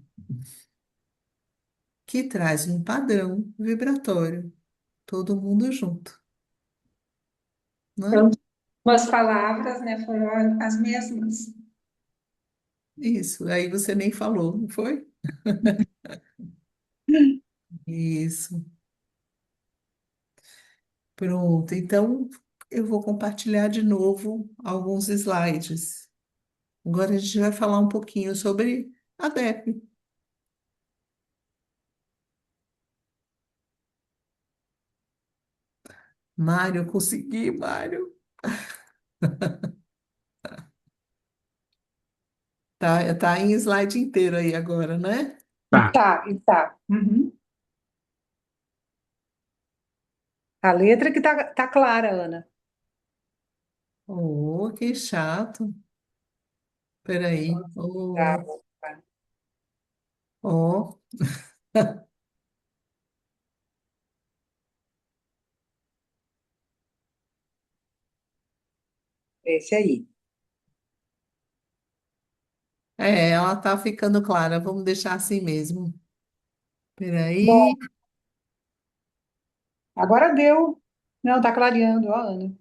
que traz um padrão vibratório, todo mundo junto, né? pronto. As palavras, né, foram as mesmas. Isso, aí você nem falou, não foi? Isso, pronto. Então, eu vou compartilhar de novo alguns slides. Agora a gente vai falar um pouquinho sobre a DEP. Mário, consegui, Mário. Tá em slide inteiro aí agora, né? Tá. Tá, e tá. Uhum. A letra que tá clara, Ana. Oh, que chato. Peraí. Tá, Oh, tá. oh. Esse aí. ela tá ficando clara. Vamos deixar assim mesmo. Bom, Peraí. agora deu. Não, tá clareando, ó, Ana.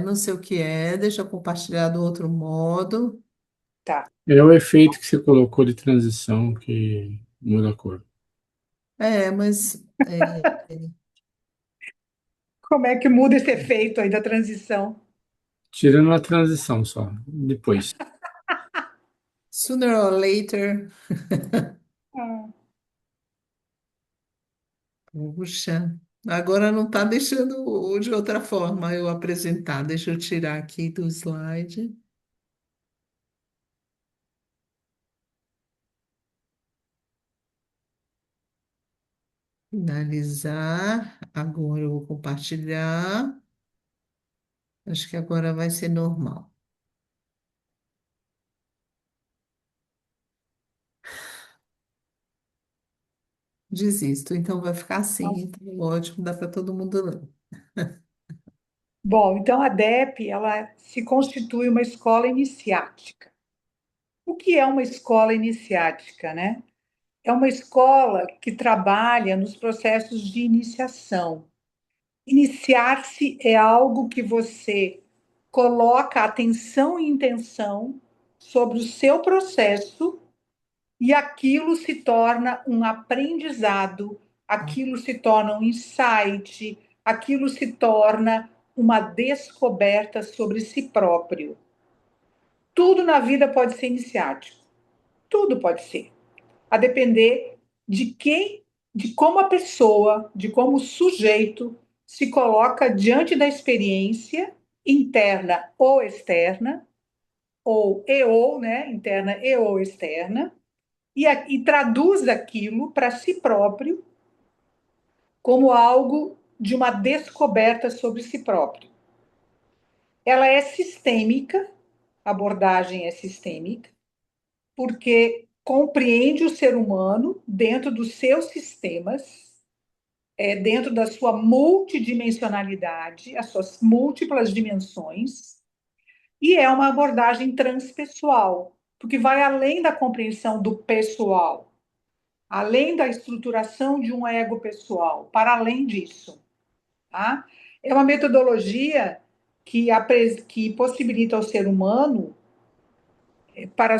Não sei o que é. Deixa eu compartilhar do outro modo. Tá. É o efeito que você colocou de transição que muda a cor. Mas Como é que muda esse efeito aí da transição? Tirando a transição só, depois. sooner or later. Ah, Puxa, agora não está deixando de outra forma eu apresentar. Deixa eu tirar aqui do slide. Finalizar. Agora eu vou compartilhar. Acho que agora vai ser normal. Desisto. Então vai ficar assim. Então, ótimo, dá para todo mundo ler. bom, então a DEP, ela se constitui uma escola iniciática. O que é uma escola iniciática, né? É uma escola que trabalha nos processos de iniciação. Iniciar-se é algo que você coloca atenção e intenção sobre o seu processo e aquilo se torna um aprendizado, aquilo se torna um insight, aquilo se torna uma descoberta sobre si próprio. Tudo na vida pode ser iniciático, tudo pode ser, a depender de quem, de como a pessoa, de como o sujeito se coloca diante da experiência interna ou externa, ou, né, interna e ou externa, e traduz aquilo para si próprio como algo de uma descoberta sobre si próprio. Ela é sistêmica, a abordagem é sistêmica, porque compreende o ser humano dentro dos seus sistemas, dentro da sua multidimensionalidade, as suas múltiplas dimensões, e é uma abordagem transpessoal, porque vai além da compreensão do pessoal, além da estruturação de um ego pessoal, para além disso. Tá? É uma metodologia que possibilita ao ser humano para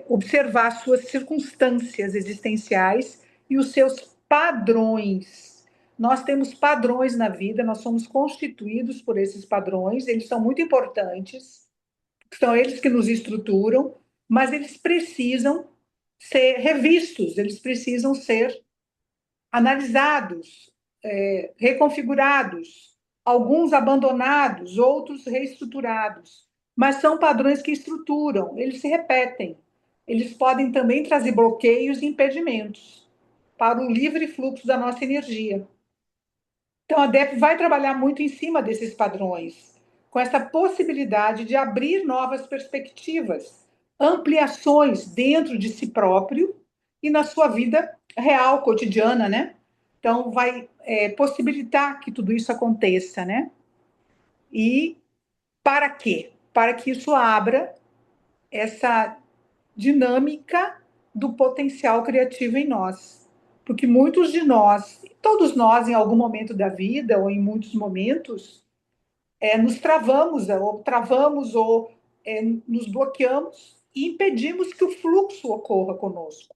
observar suas circunstâncias existenciais e os seus padrões. Nós temos padrões na vida, nós somos constituídos por esses padrões, eles são muito importantes, são eles que nos estruturam, mas eles precisam ser revistos, eles precisam ser analisados, reconfigurados, alguns abandonados, outros reestruturados. Mas são padrões que estruturam, eles se repetem. Eles podem também trazer bloqueios e impedimentos para o livre fluxo da nossa energia. Então, a DEP vai trabalhar muito em cima desses padrões, com essa possibilidade de abrir novas perspectivas, ampliações dentro de si próprio e na sua vida real, cotidiana, né? Então, vai possibilitar que tudo isso aconteça, né? E para quê? Para que isso abra essa dinâmica do potencial criativo em nós. Porque muitos de nós, todos nós, em algum momento da vida, ou em muitos momentos, nos travamos, ou nos bloqueamos e impedimos que o fluxo ocorra conosco,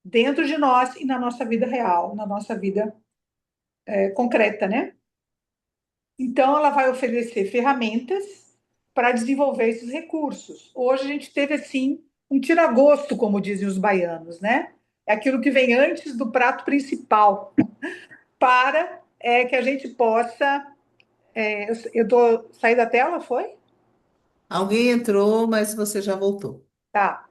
dentro de nós e na nossa vida real, na nossa vida concreta, né? Então, ela vai oferecer ferramentas para desenvolver esses recursos. Hoje a gente teve, assim, um tira-gosto, como dizem os baianos, né? É aquilo que vem antes do prato principal, para que a gente possa... eu estou... Saí da tela, foi? Alguém entrou, mas você já voltou. Tá.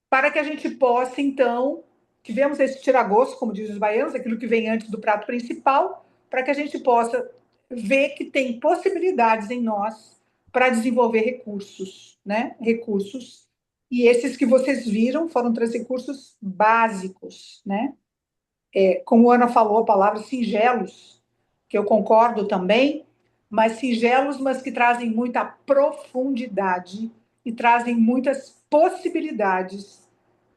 Para que a gente possa, então, tivemos esse tira-gosto, como dizem os baianos, aquilo que vem antes do prato principal, para que a gente possa ver que tem possibilidades em nós para desenvolver recursos, né? Recursos. E esses que vocês viram foram três recursos básicos, né? Como a Ana falou, a palavra singelos, que eu concordo também, mas singelos, mas que trazem muita profundidade e trazem muitas possibilidades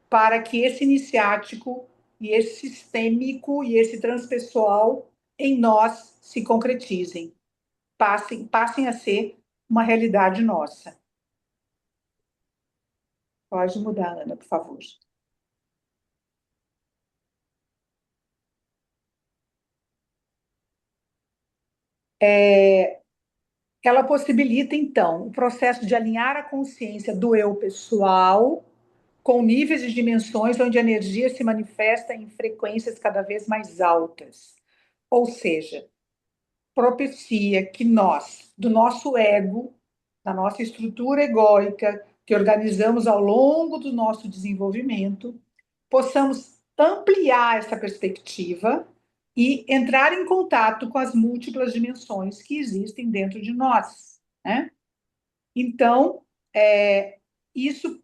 para que esse iniciático e esse sistêmico e esse transpessoal em nós se concretizem, passem a ser uma realidade nossa. Pode mudar, Ana, por favor. Ela possibilita, então, o processo de alinhar a consciência do eu pessoal com níveis de dimensões onde a energia se manifesta em frequências cada vez mais altas. Ou seja, propicia que nós, do nosso ego, da nossa estrutura egóica, que organizamos ao longo do nosso desenvolvimento, possamos ampliar essa perspectiva e entrar em contato com as múltiplas dimensões que existem dentro de nós, né? Então, isso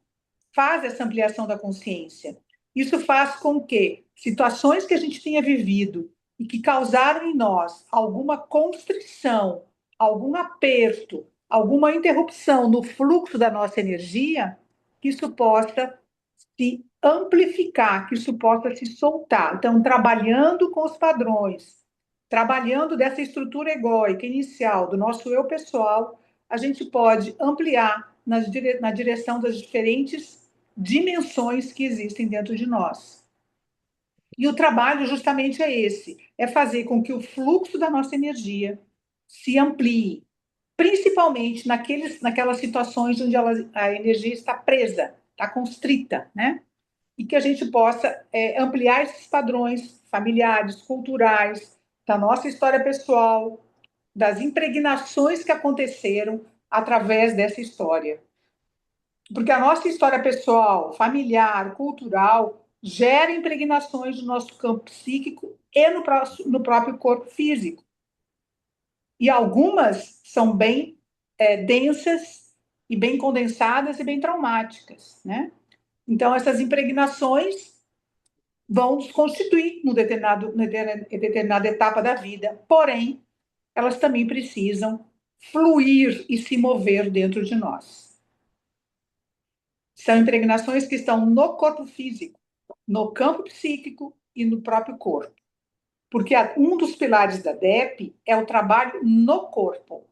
faz essa ampliação da consciência. Isso faz com que situações que a gente tenha vivido e que causaram em nós alguma constrição, algum aperto, alguma interrupção no fluxo da nossa energia, que isso possa se amplificar, que isso possa se soltar. Então, trabalhando com os padrões, trabalhando dessa estrutura egóica inicial do nosso eu pessoal, a gente pode ampliar na direção das diferentes dimensões que existem dentro de nós. E o trabalho justamente é esse, é fazer com que o fluxo da nossa energia se amplie, principalmente naquelas situações onde a energia está presa, está constrita, né? E que a gente possa ampliar esses padrões familiares, culturais, da nossa história pessoal, das impregnações que aconteceram através dessa história. Porque a nossa história pessoal, familiar, cultural, gera impregnações no nosso campo psíquico e no próprio corpo físico. E algumas são bem densas e bem condensadas e bem traumáticas, né? Então, essas impregnações vão nos constituir numa determinada etapa da vida, porém, elas também precisam fluir e se mover dentro de nós. São impregnações que estão no corpo físico, no campo psíquico e no próprio corpo. Porque um dos pilares da DEP é o trabalho no corpo.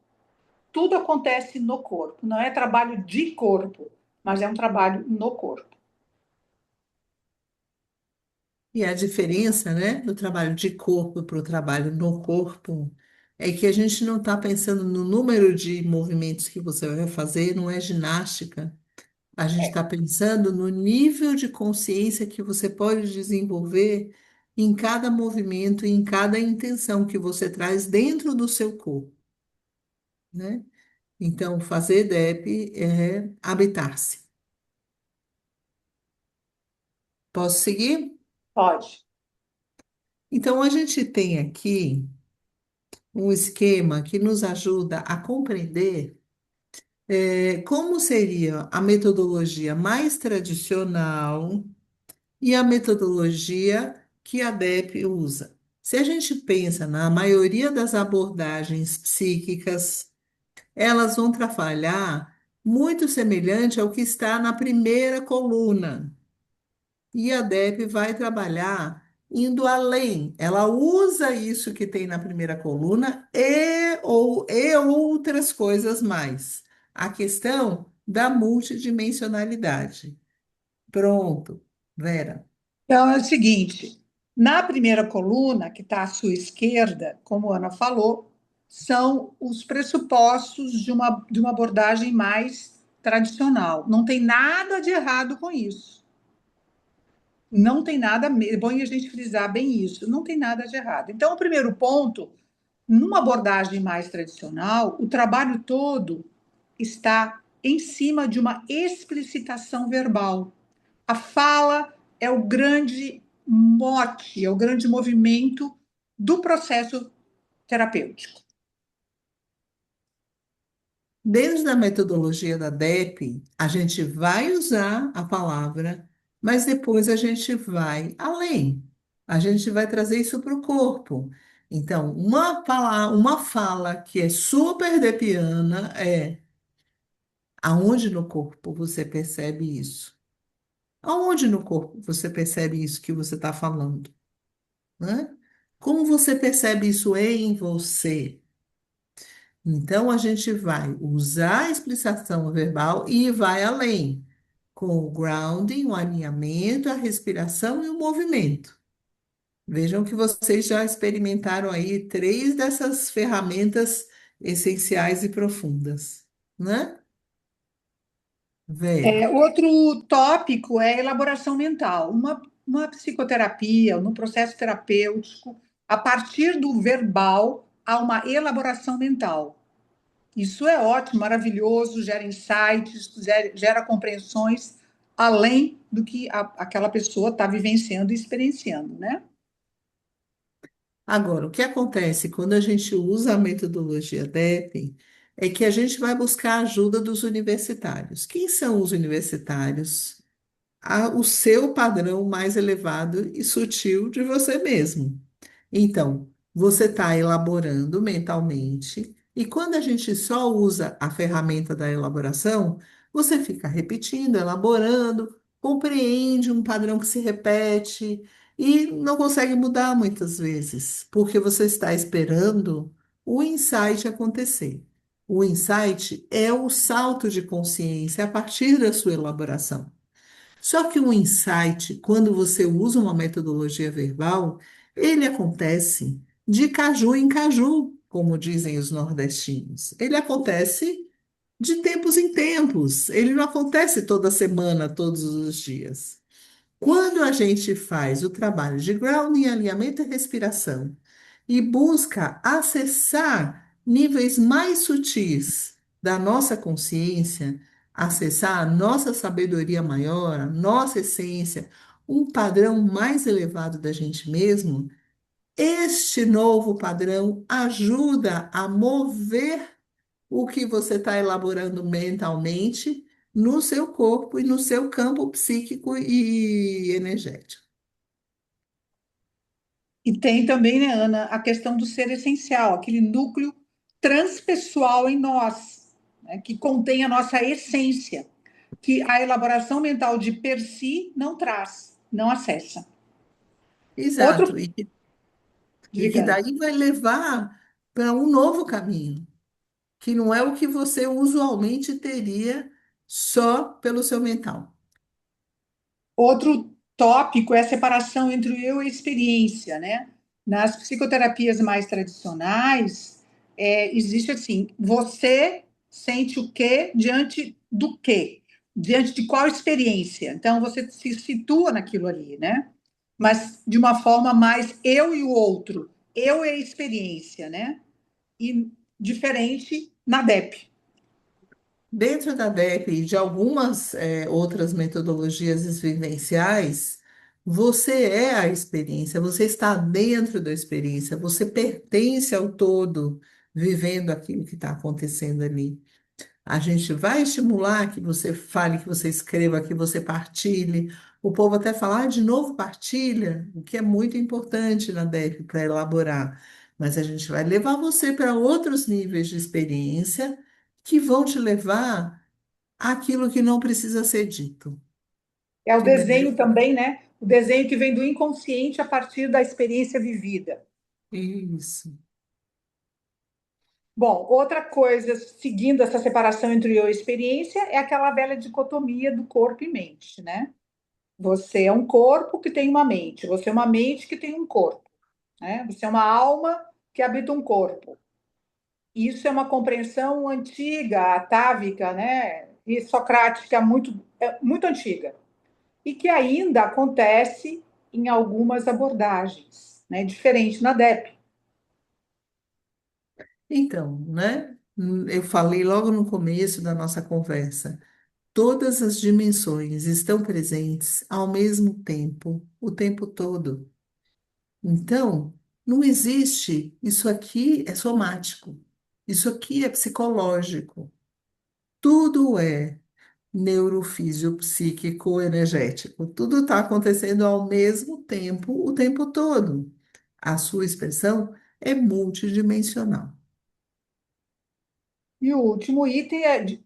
Tudo acontece no corpo, não é trabalho de corpo, mas é um trabalho no corpo. E a diferença, né, do trabalho de corpo para o trabalho no corpo é que a gente não está pensando no número de movimentos que você vai fazer, não é ginástica. A gente está pensando no nível de consciência que você pode desenvolver em cada movimento e em cada intenção que você traz dentro do seu corpo, né? Então, fazer DEP é habitar-se. Posso seguir? Pode. Então, a gente tem aqui um esquema que nos ajuda a compreender como seria a metodologia mais tradicional e a metodologia que a DEP usa. Se a gente pensa na maioria das abordagens psíquicas, elas vão trabalhar muito semelhante ao que está na primeira coluna. E a DEP vai trabalhar indo além. Ela usa isso que tem na primeira coluna e outras coisas mais. A questão da multidimensionalidade. Pronto, Vera. Então, é o seguinte, na primeira coluna, que está à sua esquerda, como a Ana falou, são os pressupostos de uma abordagem mais tradicional. Não tem nada de errado com isso. Não tem nada, é bom a gente frisar bem isso, não tem nada de errado. Então, o primeiro ponto, numa abordagem mais tradicional, o trabalho todo está em cima de uma explicitação verbal. A fala é o grande mote, é o grande movimento do processo terapêutico. Desde a metodologia da DEP, a gente vai usar a palavra, mas depois a gente vai além. A gente vai trazer isso para o corpo. Então, uma fala que é super depiana é: Aonde no corpo você percebe isso? Aonde no corpo você percebe isso que você está falando, né? Como você percebe isso em você? Então, a gente vai usar a explicação verbal e vai além, com o grounding, o alinhamento, a respiração e o movimento. Vejam que vocês já experimentaram aí três dessas ferramentas essenciais e profundas, né? Vera. Outro tópico é a elaboração mental. Uma psicoterapia, no processo terapêutico, a partir do verbal, há uma elaboração mental. Isso é ótimo, maravilhoso, gera insights, gera compreensões além do que aquela pessoa está vivenciando e experienciando, né? Agora, o que acontece quando a gente usa a metodologia DEP é que a gente vai buscar a ajuda dos universitários. Quem são os universitários? O seu padrão mais elevado e sutil de você mesmo. Então, você está elaborando mentalmente, e quando a gente só usa a ferramenta da elaboração, você fica repetindo, elaborando, compreende um padrão que se repete e não consegue mudar muitas vezes, porque você está esperando o insight acontecer. O insight é o salto de consciência a partir da sua elaboração. Só que o insight, quando você usa uma metodologia verbal, ele acontece de caju em caju, como dizem os nordestinos. Ele acontece de tempos em tempos. Ele não acontece toda semana, todos os dias. Quando a gente faz o trabalho de grounding, alinhamento e respiração e busca acessar níveis mais sutis da nossa consciência, acessar a nossa sabedoria maior, a nossa essência, um padrão mais elevado da gente mesmo, este novo padrão ajuda a mover o que você está elaborando mentalmente no seu corpo e no seu campo psíquico e energético. E tem também, né, Ana, a questão do ser essencial, aquele núcleo transpessoal em nós, né, que contém a nossa essência, que a elaboração mental de per si não traz, não acessa. Exato. Outro, E que diga. daí vai levar para um novo caminho, que não é o que você usualmente teria só pelo seu mental. Outro tópico é a separação entre o eu e a experiência, né? Nas psicoterapias mais tradicionais, existe assim: você sente o quê diante do quê? Diante de qual experiência? Então, você se situa naquilo ali, né? Mas de uma forma mais eu e o outro, eu e a experiência, né? E diferente na DEP. Dentro da DEP e de algumas outras metodologias vivenciais, você é a experiência, você está dentro da experiência, você pertence ao todo, vivendo aquilo que está acontecendo ali. A gente vai estimular que você fale, que você escreva, que você partilhe. O povo até fala, de novo partilha, o que é muito importante na DEF para elaborar. Mas a gente vai levar você para outros níveis de experiência que vão te levar àquilo que não precisa ser dito. É o Que vai... desenho também, né? O desenho que vem do inconsciente a partir da experiência vivida. Isso. Bom, outra coisa, seguindo essa separação entre eu e experiência, é aquela velha dicotomia do corpo e mente, né? Você é um corpo que tem uma mente, você é uma mente que tem um corpo, né? Você é uma alma que habita um corpo. Isso é uma compreensão antiga, atávica, né? E socrática, muito antiga. E que ainda acontece em algumas abordagens, né? Diferente na DEP. Então, né? Eu falei logo no começo da nossa conversa. Todas as dimensões estão presentes ao mesmo tempo, o tempo todo. Então, não existe isso aqui é somático, isso aqui é psicológico. Tudo é neurofísio, psíquico, energético. Tudo está acontecendo ao mesmo tempo, o tempo todo. A sua expressão é multidimensional. E o último item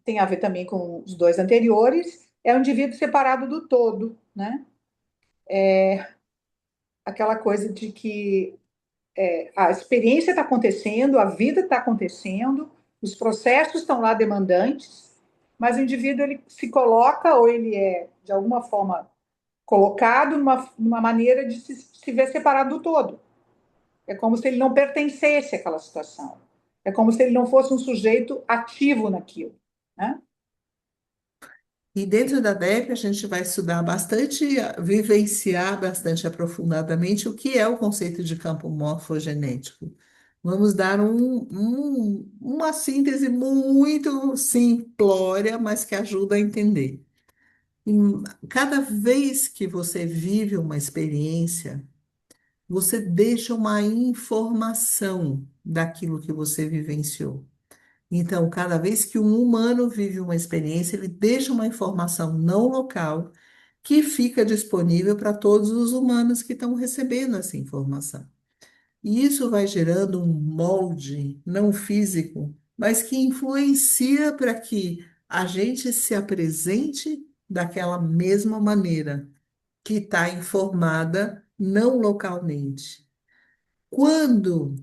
tem a ver também com os dois anteriores, é o indivíduo separado do todo, né? Aquela coisa de que a experiência está acontecendo, a vida está acontecendo, os processos estão lá demandantes, mas o indivíduo ele se coloca ou ele é, de alguma forma, colocado numa maneira de se ver separado do todo. É como se ele não pertencesse àquela situação. É como se ele não fosse um sujeito ativo naquilo, né? E dentro da DEP a gente vai estudar bastante, vivenciar bastante aprofundadamente o que é o conceito de campo morfogenético. Vamos dar uma síntese muito simplória, mas que ajuda a entender. Cada vez que você vive uma experiência, você deixa uma informação daquilo que você vivenciou. Então, cada vez que um humano vive uma experiência, ele deixa uma informação não local que fica disponível para todos os humanos que estão recebendo essa informação. E isso vai gerando um molde não físico, mas que influencia para que a gente se apresente daquela mesma maneira que está informada não localmente. Quando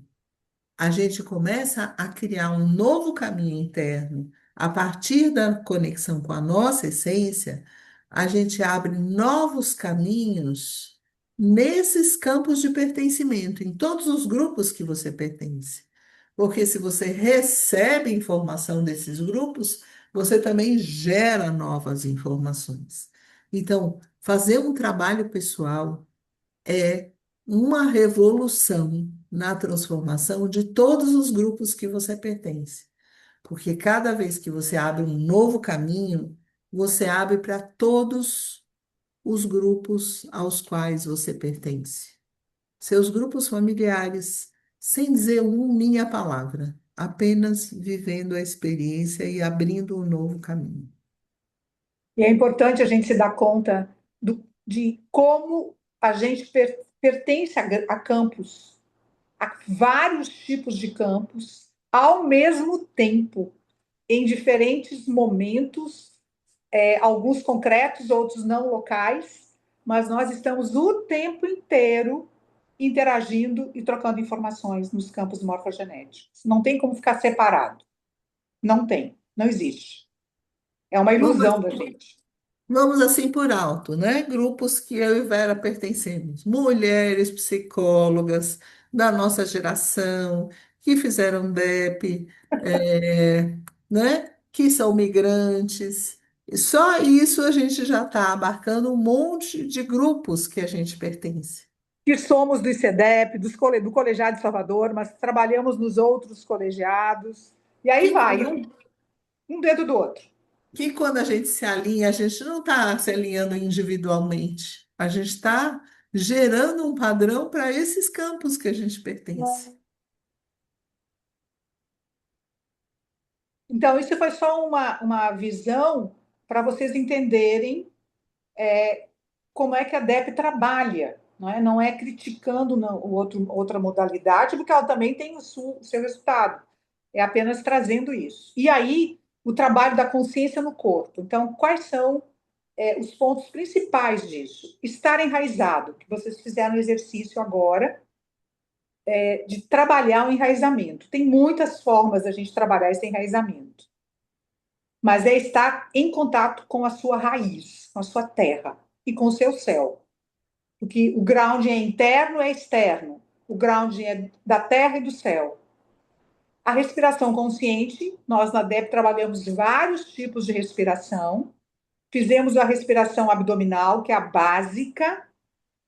a gente começa a criar um novo caminho interno a partir da conexão com a nossa essência, a gente abre novos caminhos nesses campos de pertencimento, em todos os grupos que você pertence. Porque se você recebe informação desses grupos, você também gera novas informações. Então, fazer um trabalho pessoal é uma revolução na transformação de todos os grupos que você pertence. Porque cada vez que você abre um novo caminho, você abre para todos os grupos aos quais você pertence. Seus grupos familiares, sem dizer minha palavra, apenas vivendo a experiência e abrindo um novo caminho. E é importante a gente se dar conta de como a gente pertence a campos, a vários tipos de campos, ao mesmo tempo, em diferentes momentos, alguns concretos, outros não locais, mas nós estamos o tempo inteiro interagindo e trocando informações nos campos morfogenéticos. Não tem como ficar separado. Não tem, não existe. É uma Vamos ilusão da gente. Vamos assim por alto, né? Grupos que eu e Vera pertencemos. Mulheres psicólogas da nossa geração, que fizeram DEP, né? Que são migrantes. E só isso a gente já está abarcando um monte de grupos que a gente pertence. Que somos do ICEDEP, do Colegiado de Salvador, mas trabalhamos nos outros colegiados. E aí Que vai, quando, um dedo do outro. que quando a gente se alinha, a gente não está se alinhando individualmente. A gente está gerando um padrão para esses campos que a gente pertence. Então, isso foi só uma visão para vocês entenderem como é que a DEP trabalha. Não é criticando outra modalidade, porque ela também tem o seu resultado. É apenas trazendo isso. E aí, o trabalho da consciência no corpo. Então, quais são os pontos principais disso? Estar enraizado, que vocês fizeram o exercício agora, de trabalhar o enraizamento. Tem muitas formas da gente trabalhar esse enraizamento. Mas é estar em contato com a sua raiz, com a sua terra e com o seu céu. Porque o ground é interno, é externo. O ground é da terra e do céu. A respiração consciente, nós na DEP trabalhamos vários tipos de respiração. Fizemos a respiração abdominal, que é a básica,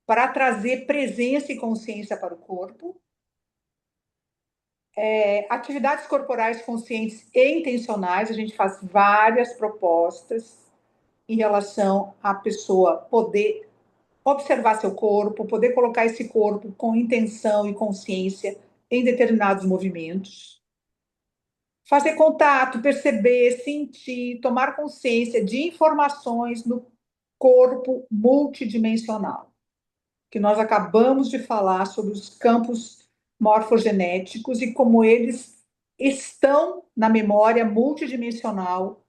para trazer presença e consciência para o corpo. Atividades corporais conscientes e intencionais, a gente faz várias propostas em relação à pessoa poder observar seu corpo, poder colocar esse corpo com intenção e consciência em determinados movimentos. Fazer contato, perceber, sentir, tomar consciência de informações no corpo multidimensional, que nós acabamos de falar sobre os campos morfogenéticos e como eles estão na memória multidimensional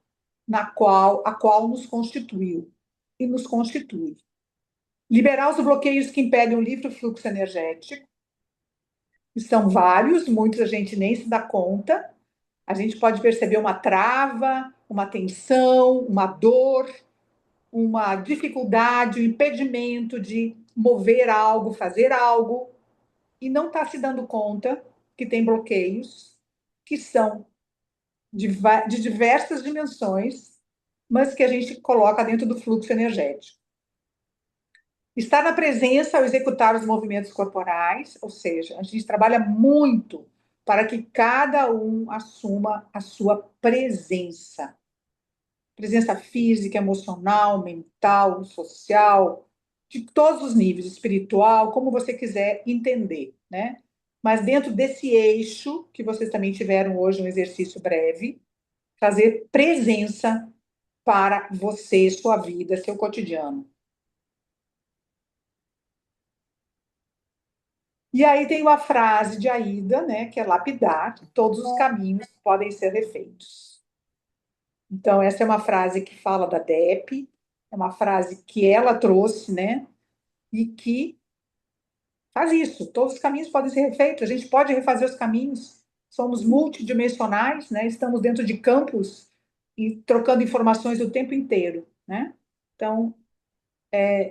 a qual nos constituiu e nos constitui. Liberar os bloqueios que impedem o livre fluxo energético. São vários, muitos a gente nem se dá conta. A gente pode perceber uma trava, uma tensão, uma dor, uma dificuldade, um impedimento de mover algo, fazer algo, e não está se dando conta que tem bloqueios que são de diversas dimensões, mas que a gente coloca dentro do fluxo energético. Estar na presença ao executar os movimentos corporais, ou seja, a gente trabalha muito para que cada um assuma a sua presença. Presença física, emocional, mental, social, de todos os níveis, espiritual, como você quiser entender, né? Mas dentro desse eixo, que vocês também tiveram hoje um exercício breve, trazer presença para você, sua vida, seu cotidiano. E aí tem uma frase de Aida, né, que é lapidar, todos os caminhos podem ser refeitos. Então, essa é uma frase que fala da DEP, é uma frase que ela trouxe, né, e que faz isso, todos os caminhos podem ser refeitos, a gente pode refazer os caminhos, somos multidimensionais, né, estamos dentro de campos e trocando informações o tempo inteiro, né? Então,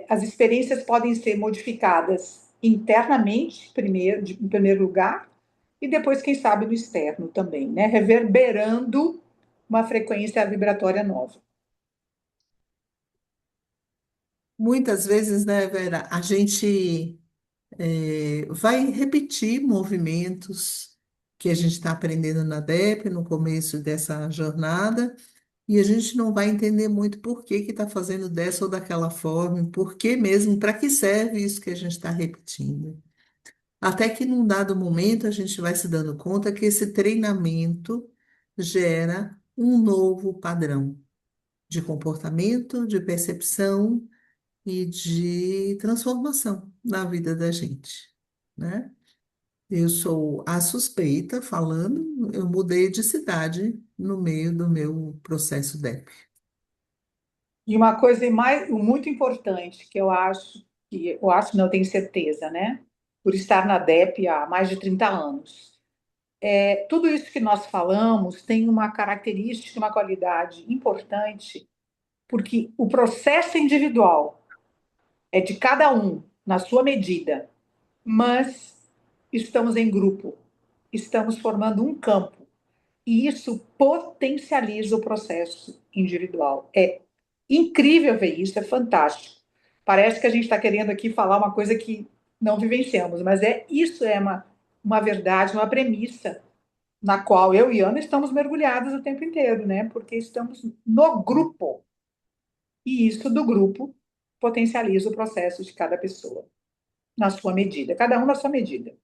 as experiências podem ser modificadas internamente, em primeiro lugar, e depois, quem sabe, no externo também, né? Reverberando uma frequência vibratória nova. Muitas vezes, né, Vera, a gente vai repetir movimentos que a gente está aprendendo na DEP no começo dessa jornada, e a gente não vai entender muito por que está fazendo dessa ou daquela forma, por que mesmo, para que serve isso que a gente está repetindo. Até que num dado momento a gente vai se dando conta que esse treinamento gera um novo padrão de comportamento, de percepção e de transformação na vida da gente, né? Eu sou a suspeita falando, eu mudei de cidade no meio do meu processo DEP. E uma coisa muito importante não, eu tenho certeza, né? Por estar na DEP há mais de 30 anos. Tudo isso que nós falamos tem uma característica, uma qualidade importante, porque o processo individual é de cada um, na sua medida, mas estamos em grupo, estamos formando um campo, e isso potencializa o processo individual. É incrível ver isso, é fantástico. Parece que a gente está querendo aqui falar uma coisa que não vivenciamos, mas isso é uma verdade, uma premissa na qual eu e Ana estamos mergulhados o tempo inteiro, né? Porque estamos no grupo. E isso do grupo potencializa o processo de cada pessoa, na sua medida, cada um na sua medida.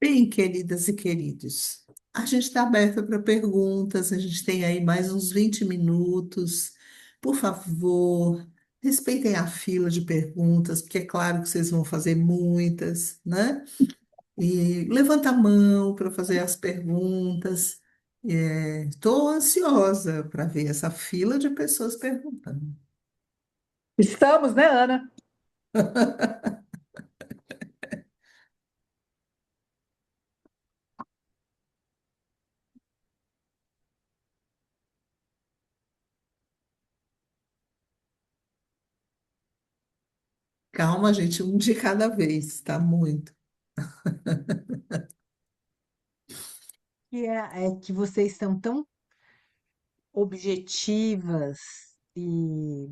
Bem, queridas e queridos, a gente está aberta para perguntas, a gente tem aí mais uns 20 minutos. Por favor, respeitem a fila de perguntas, porque é claro que vocês vão fazer muitas, né? E levanta a mão para fazer as perguntas. Estou ansiosa para ver essa fila de pessoas perguntando. Estamos, né, Ana? Calma, gente, um de cada vez, tá muito. É que vocês são tão objetivas e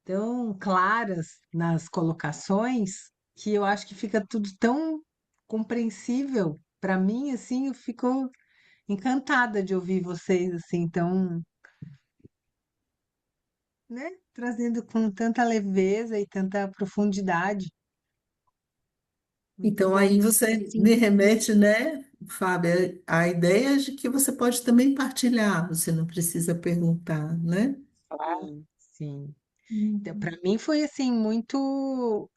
tão claras nas colocações que eu acho que fica tudo tão compreensível. Para mim, assim, eu fico encantada de ouvir vocês assim, tão, né, trazendo com tanta leveza e tanta profundidade. Muito Então, bom. aí você Sim, me remete, né, Fábio, à ideia de que você pode também partilhar, você não precisa perguntar, né? sim, sim. Então, para mim foi assim muito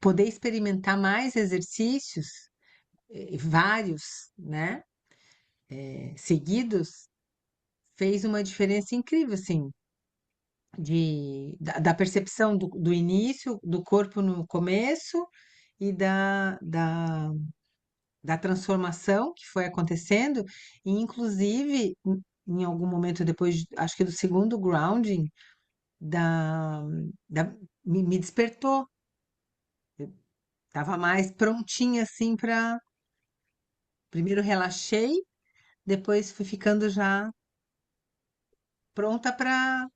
poder experimentar mais exercícios, vários, né, seguidos, fez uma diferença incrível, assim, da percepção do início, do corpo no começo e da transformação que foi acontecendo, e inclusive em algum momento depois, acho que do segundo grounding, da, me despertou. Tava mais prontinha assim para. Primeiro relaxei, depois fui ficando já pronta para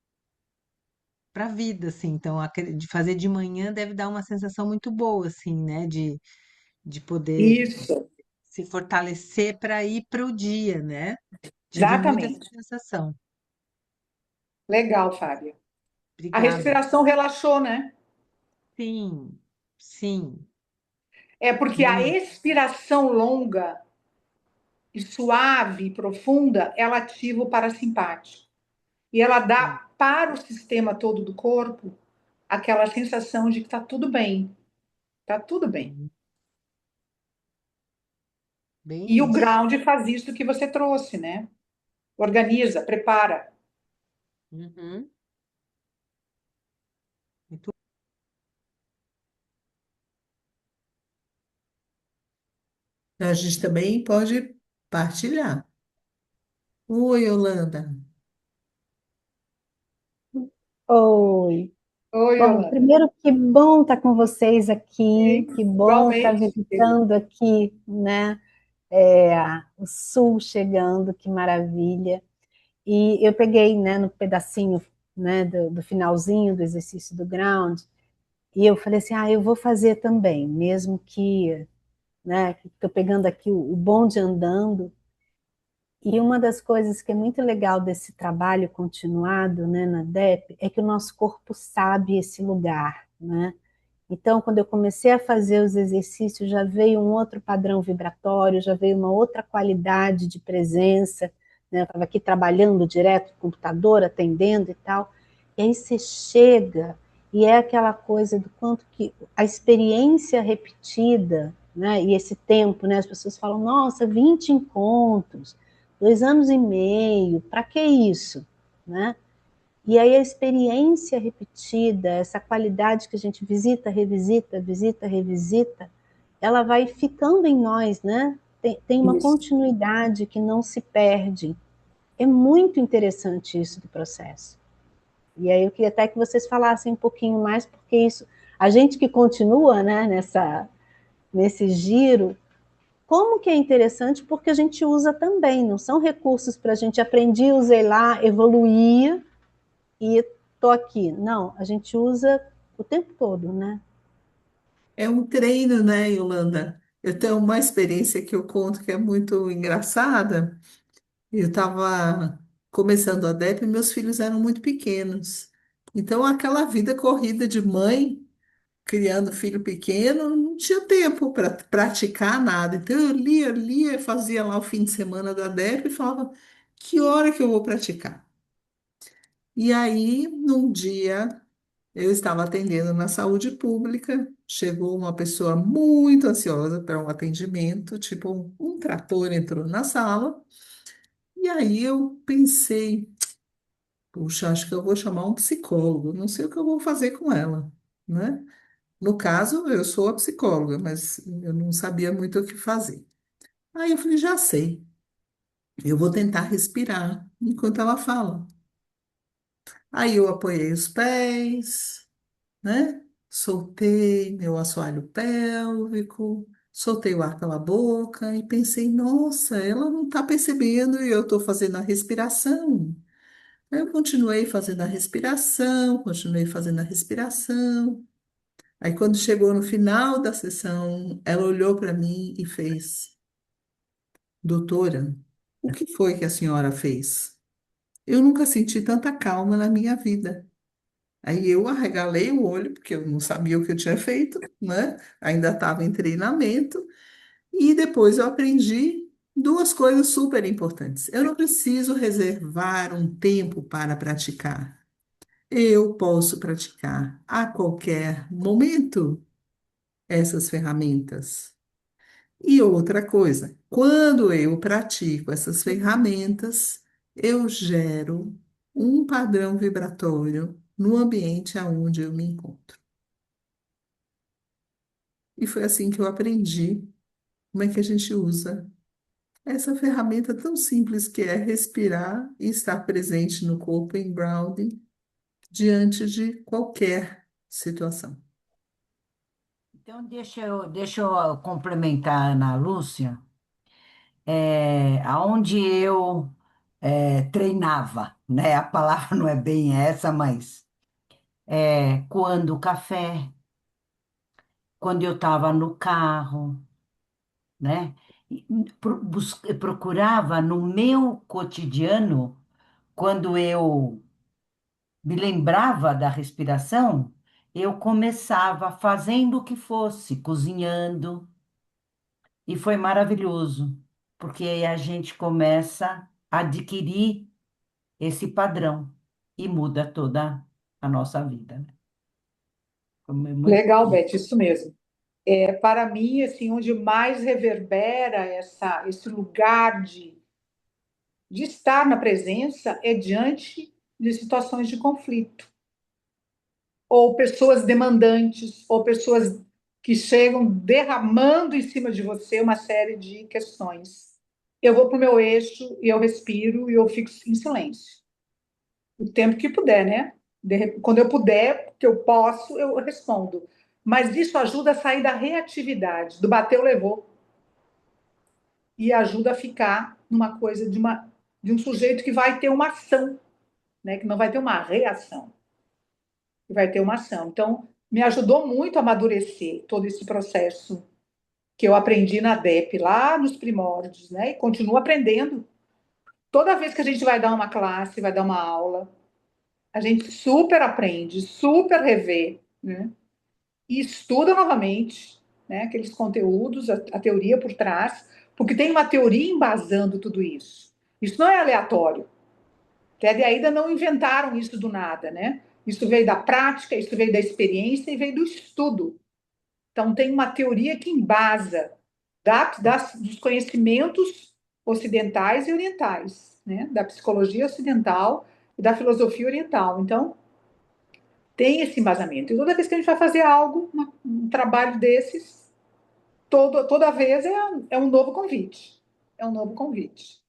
a vida, assim. Então, de fazer de manhã deve dar uma sensação muito boa, assim, né? De poder Isso, se fortalecer para ir para o dia, né? Tive muito essa exatamente. sensação. Legal, Fábio. A Obrigada. respiração relaxou, né? Sim, sim, É porque a muito. expiração longa e suave e profunda, ela ativa o parasimpático. E ela Sim. dá para o sistema todo do corpo aquela sensação de que está tudo bem, está tudo bem. Uhum. E Bem o isso. ground faz isso que você trouxe, né? Organiza, prepara. Uhum. Muito. A gente também pode partilhar. Oi, Yolanda. Oi. Oi, Bom, Yolanda. primeiro, que bom estar com vocês aqui, que bom estar Igualmente. visitando aqui, né? O Sul chegando, que maravilha. E eu peguei, né, no pedacinho, né, do finalzinho do exercício do ground, e eu falei assim, eu vou fazer também, mesmo que, né, que estou pegando aqui o bonde andando. E uma das coisas que é muito legal desse trabalho continuado, né, na DEP, é que o nosso corpo sabe esse lugar, né? Então, quando eu comecei a fazer os exercícios, já veio um outro padrão vibratório, já veio uma outra qualidade de presença, né? Eu estava aqui trabalhando direto no computador, atendendo e tal. E aí você chega e é aquela coisa do quanto que a experiência repetida, né? E esse tempo, né? As pessoas falam, nossa, 20 encontros, 2 anos e meio, para que isso, né? E aí a experiência repetida, essa qualidade que a gente visita, revisita, visita, revisita, ela vai ficando em nós, né? Tem uma Isso. continuidade que não se perde. É muito interessante isso do processo. E aí eu queria até que vocês falassem um pouquinho mais, porque isso, a gente que continua, né, nesse giro, como que é interessante, porque a gente usa também, não são recursos para a gente aprender, usei lá, evoluir, e tô aqui. Não, a gente usa o tempo todo, né? É um treino, né, Yolanda? Eu tenho uma experiência que eu conto que é muito engraçada. Eu estava começando a DEP e meus filhos eram muito pequenos. Então, aquela vida corrida de mãe, criando filho pequeno, não tinha tempo para praticar nada. Então, eu lia, fazia lá o fim de semana da DEP e falava, que hora que eu vou praticar? E aí, num dia, eu estava atendendo na saúde pública, chegou uma pessoa muito ansiosa para um atendimento, tipo um trator entrou na sala, e aí eu pensei, puxa, acho que eu vou chamar um psicólogo, não sei o que eu vou fazer com ela, né? No caso, eu sou a psicóloga, mas eu não sabia muito o que fazer. Aí eu falei, já sei, eu vou tentar respirar enquanto ela fala. Aí eu apoiei os pés, né? Soltei meu assoalho pélvico, soltei o ar pela boca e pensei, nossa, ela não está percebendo e eu estou fazendo a respiração. Aí eu continuei fazendo a respiração, continuei fazendo a respiração. Aí quando chegou no final da sessão, ela olhou para mim e fez, doutora, o que foi que a senhora fez? Eu nunca senti tanta calma na minha vida. Aí eu arregalei o olho, porque eu não sabia o que eu tinha feito, né? Ainda estava em treinamento. E depois eu aprendi duas coisas super importantes. Eu não preciso reservar um tempo para praticar. eu posso praticar a qualquer momento essas ferramentas. E outra coisa, quando eu pratico essas ferramentas, eu gero um padrão vibratório no ambiente aonde eu me encontro. E foi assim que eu aprendi como é que a gente usa essa ferramenta tão simples que é respirar e estar presente no corpo em grounding diante de qualquer situação. Então, deixa eu complementar a Ana Lúcia, aonde eu treinava, né? A palavra não é bem essa, mas quando o café, quando eu estava no carro, né? E procurava no meu cotidiano, quando eu me lembrava da respiração, eu começava fazendo o que fosse, cozinhando, e foi maravilhoso, porque aí a gente começa a adquirir esse padrão e muda toda a nossa vida, né? Foi muito. Legal, Beth, isso mesmo. Para mim, assim, onde mais reverbera esse lugar de estar na presença é diante de situações de conflito, ou pessoas demandantes, ou pessoas que chegam derramando em cima de você uma série de questões. Eu vou para o meu eixo e eu respiro e eu fico em silêncio. O tempo que puder, né? Quando eu puder, que eu posso, eu respondo. Mas isso ajuda a sair da reatividade, do bateu, levou, e ajuda a ficar numa coisa de um sujeito que vai ter uma ação, né? Que não vai ter uma reação, que vai ter uma ação. Então, me ajudou muito a amadurecer todo esse processo que eu aprendi na DEP, lá nos primórdios, né? E continuo aprendendo. Toda vez que a gente vai dar uma classe, vai dar uma aula, a gente super aprende, super revê, né? E estuda novamente, né? Aqueles conteúdos, a teoria por trás, porque tem uma teoria embasando tudo isso. Isso não é aleatório. Ted e Aida não inventaram isso do nada, né? Isso veio da prática, isso veio da experiência e veio do estudo. Então, tem uma teoria que embasa dos conhecimentos ocidentais e orientais, né? Da psicologia ocidental e da filosofia oriental. Então, tem esse embasamento. E toda vez que a gente vai fazer algo, um trabalho desses, toda vez é um novo convite. É um novo convite.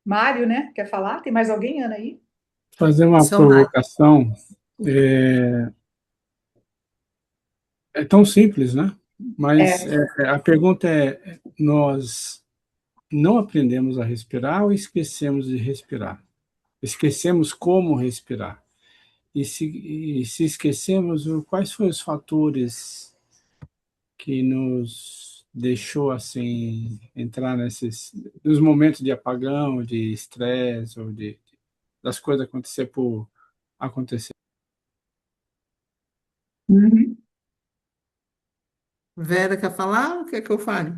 Mário, né? Quer falar? Tem mais alguém, Ana, aí? Fazer uma São Mário. provocação. É, é tão simples, né? Mas a pergunta é: nós não aprendemos a respirar ou esquecemos de respirar? Esquecemos como respirar? E se esquecemos, quais foram os fatores que nos deixou assim entrar nesses nos momentos de apagão, de estresse ou das coisas acontecer por acontecer? Uhum. Vera quer falar ou quer que eu fale?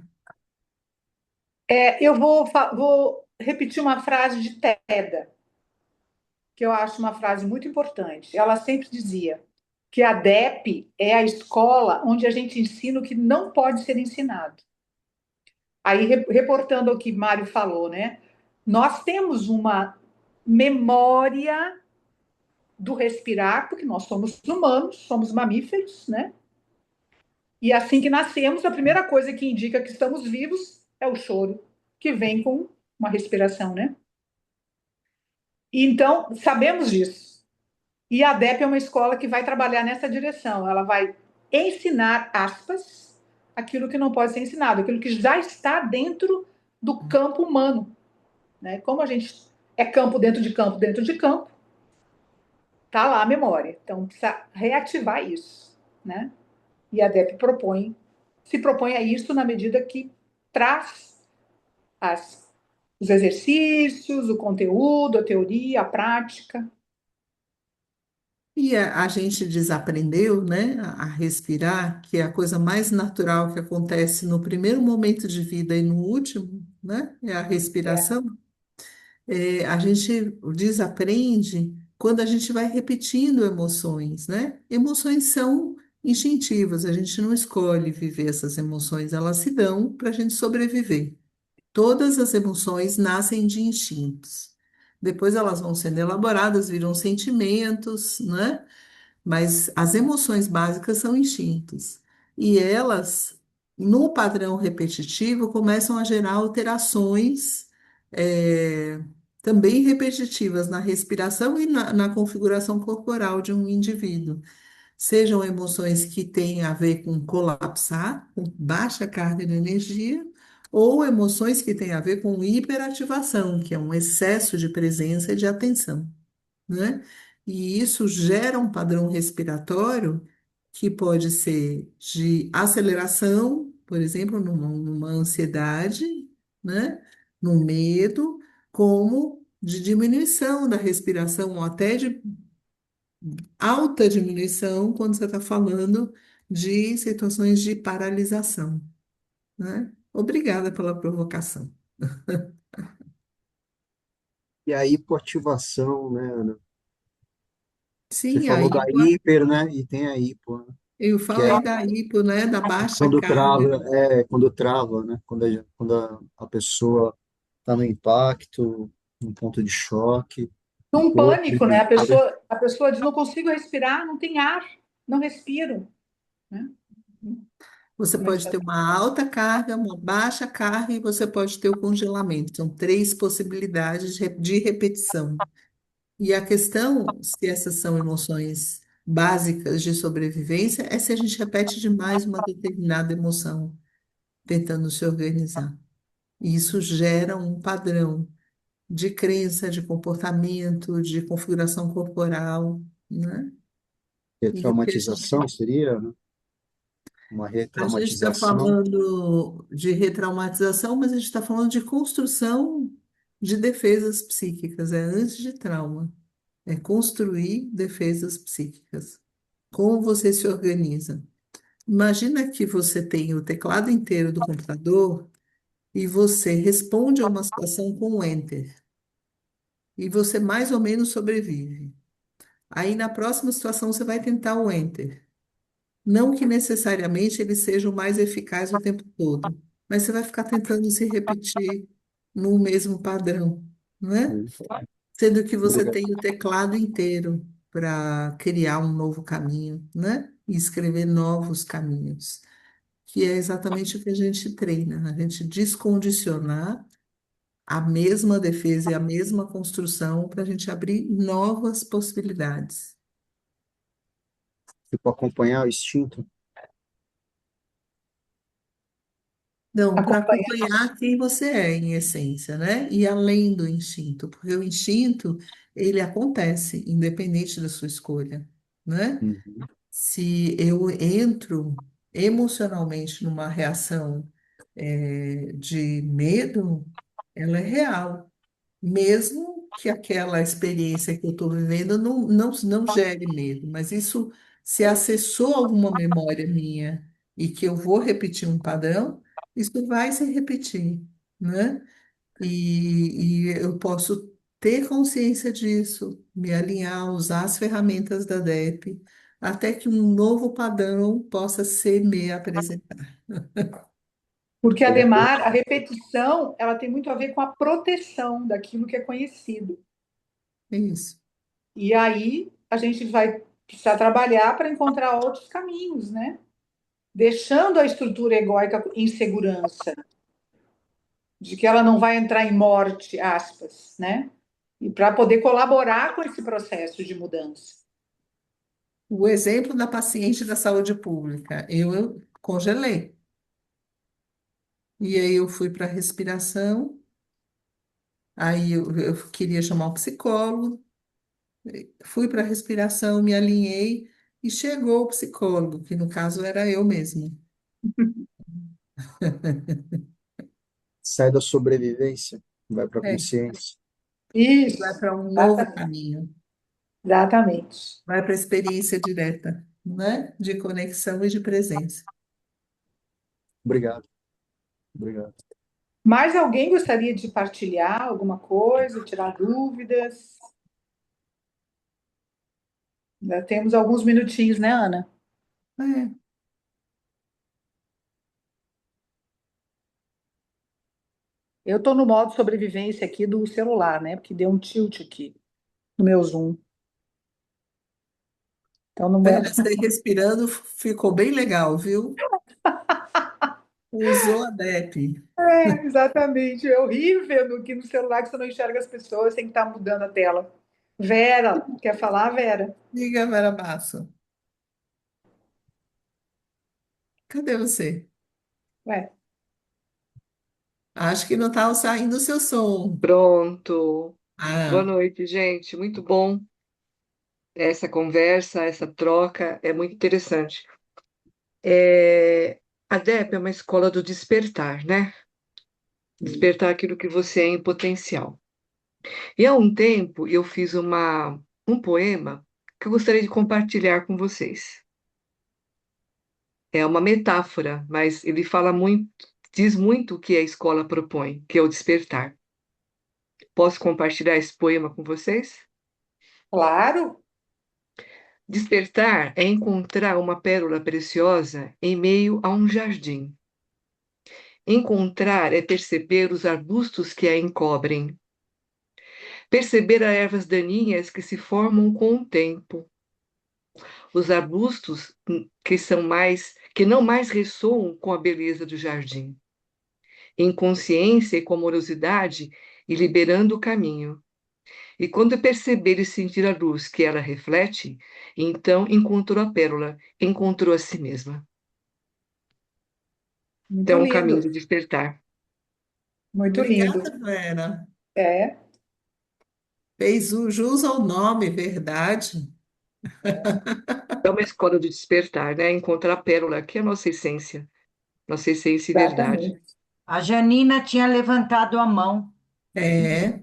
Eu vou repetir uma frase de Teda, que eu acho uma frase muito importante. Ela sempre dizia que a DEP é a escola onde a gente ensina o que não pode ser ensinado. Aí, reportando o que Mário falou, né? Nós temos uma memória do respirar, porque nós somos humanos, somos mamíferos, né? E assim que nascemos, a primeira coisa que indica que estamos vivos é o choro, que vem com uma respiração, né? Então, sabemos disso. E a DEP é uma escola que vai trabalhar nessa direção. Ela vai ensinar, aspas, aquilo que não pode ser ensinado, aquilo que já está dentro do campo humano, né? Como a gente é campo dentro de campo, tá lá a memória. Então, precisa reativar isso, né? E a DEP se propõe a isso na medida que traz os exercícios, o conteúdo, a teoria, a prática. E a gente desaprendeu, né, a respirar, que é a coisa mais natural que acontece no primeiro momento de vida e no último, né, é a respiração. A gente desaprende quando a gente vai repetindo emoções, né? Emoções são instintivas, a gente não escolhe viver essas emoções, elas se dão para a gente sobreviver. Todas as emoções nascem de instintos. Depois elas vão sendo elaboradas, viram sentimentos, né? Mas as emoções básicas são instintos. E elas, no padrão repetitivo, começam a gerar alterações, eh, também repetitivas na respiração e na configuração corporal de um indivíduo. Sejam emoções que têm a ver com colapsar, com baixa carga de energia, ou emoções que têm a ver com hiperativação, que é um excesso de presença e de atenção, né? E isso gera um padrão respiratório que pode ser de aceleração, por exemplo, numa ansiedade, né? Num medo, como de diminuição da respiração, ou até de alta diminuição quando você está falando de situações de paralisação, né? Obrigada pela provocação. E a hipoativação, né, Ana? Você Sim, falou aí da hiper, né? E tem a hipo, né? eu Que é falei da hipo, né? Da baixa quando carga. trava, quando trava, né? Quando a pessoa está no impacto, no ponto de choque, o Num corpo pânico, né? A pessoa diz, não consigo respirar, não tem ar, não respiro, né? Você pode ter uma alta carga, uma baixa carga e você pode ter o congelamento. São três possibilidades de repetição. E a questão, se essas são emoções básicas de sobrevivência, é se a gente repete demais uma determinada emoção, tentando se organizar. E isso gera um padrão de crença, de comportamento, de configuração corporal, né? E o que a gente retraumatização seria, né? Uma A gente está retraumatização. falando de retraumatização, mas a gente está falando de construção de defesas psíquicas, é antes de trauma, é construir defesas psíquicas. Como você se organiza? Imagina que você tem o teclado inteiro do computador e você responde a uma situação com um Enter, e você mais ou menos sobrevive. Aí na próxima situação você vai tentar o Enter. Não que necessariamente ele seja o mais eficaz o tempo todo, mas você vai ficar tentando se repetir no mesmo padrão, não é? Sendo que você Obrigado. tem o teclado inteiro para criar um novo caminho, né? E escrever novos caminhos, que é exatamente o que a gente treina, a gente descondicionar a mesma defesa e a mesma construção para a gente abrir novas possibilidades. Tipo, acompanhar o instinto. Não, para Acompanhar. acompanhar quem você é, em essência, né? E além do instinto, porque o instinto, ele acontece, independente da sua escolha, né? Uhum. Se eu entro emocionalmente numa reação de medo, ela é real, mesmo que aquela experiência que eu estou vivendo não gere medo, mas isso se acessou alguma memória minha e que eu vou repetir um padrão, isso vai se repetir, né? E eu posso ter consciência disso, me alinhar, usar as ferramentas da DEP, até que um novo padrão possa ser me apresentar. Porque, Legal. Ademar, a repetição, ela tem muito a ver com a proteção daquilo que é conhecido. É isso. E aí a gente vai precisar trabalhar para encontrar outros caminhos, né? Deixando a estrutura egóica em segurança, de que ela não vai entrar em morte, aspas, né? E para poder colaborar com esse processo de mudança. O exemplo da paciente da saúde pública, eu congelei. E aí eu fui para a respiração, aí eu queria chamar um psicólogo, fui para a respiração, me alinhei e chegou o psicólogo, que no caso era eu mesma. Sai da sobrevivência, vai para a É, consciência. vai Isso, para um novo caminho, exatamente. vai para a experiência direta, né? De conexão e de presença. Obrigado. Obrigado. Mais alguém gostaria de partilhar alguma coisa, tirar dúvidas? Ainda temos alguns minutinhos, né, Ana? É. Eu estou no modo sobrevivência aqui do celular, né? Porque deu um tilt aqui no meu Zoom. Então não é. Vera, você respirando ficou bem legal, viu? Usou a DEP. É, exatamente. É horrível aqui no celular que você não enxerga as pessoas, tem que estar mudando a tela. Vera, quer falar, Vera? Diga, Vera Basso. Cadê você? Ué, Acho que não está saindo o seu som. Pronto. Boa Ah, noite, gente. Muito bom essa conversa, essa troca, é muito interessante. A DEP é uma escola do despertar, né? Despertar aquilo que você é em potencial. E há um tempo eu fiz um poema que eu gostaria de compartilhar com vocês. É uma metáfora, mas ele fala muito, diz muito o que a escola propõe, que é o despertar. Posso compartilhar esse poema com vocês? claro. Despertar é encontrar uma pérola preciosa em meio a um jardim. Encontrar é perceber os arbustos que a encobrem. Perceber as ervas daninhas que se formam com o tempo. Os arbustos que não mais ressoam com a beleza do jardim. Em consciência e com amorosidade e liberando o caminho. E quando perceber e sentir a luz que ela reflete, então encontrou a pérola, encontrou a si mesma. Muito Então, um caminho lindo. de despertar. Muito lindo. obrigada, Vera. É, Fez o jus ao nome, verdade. É uma escola de despertar, né? Encontrar a pérola, que é a nossa essência e verdade. exatamente. A Janina tinha levantado a mão. É.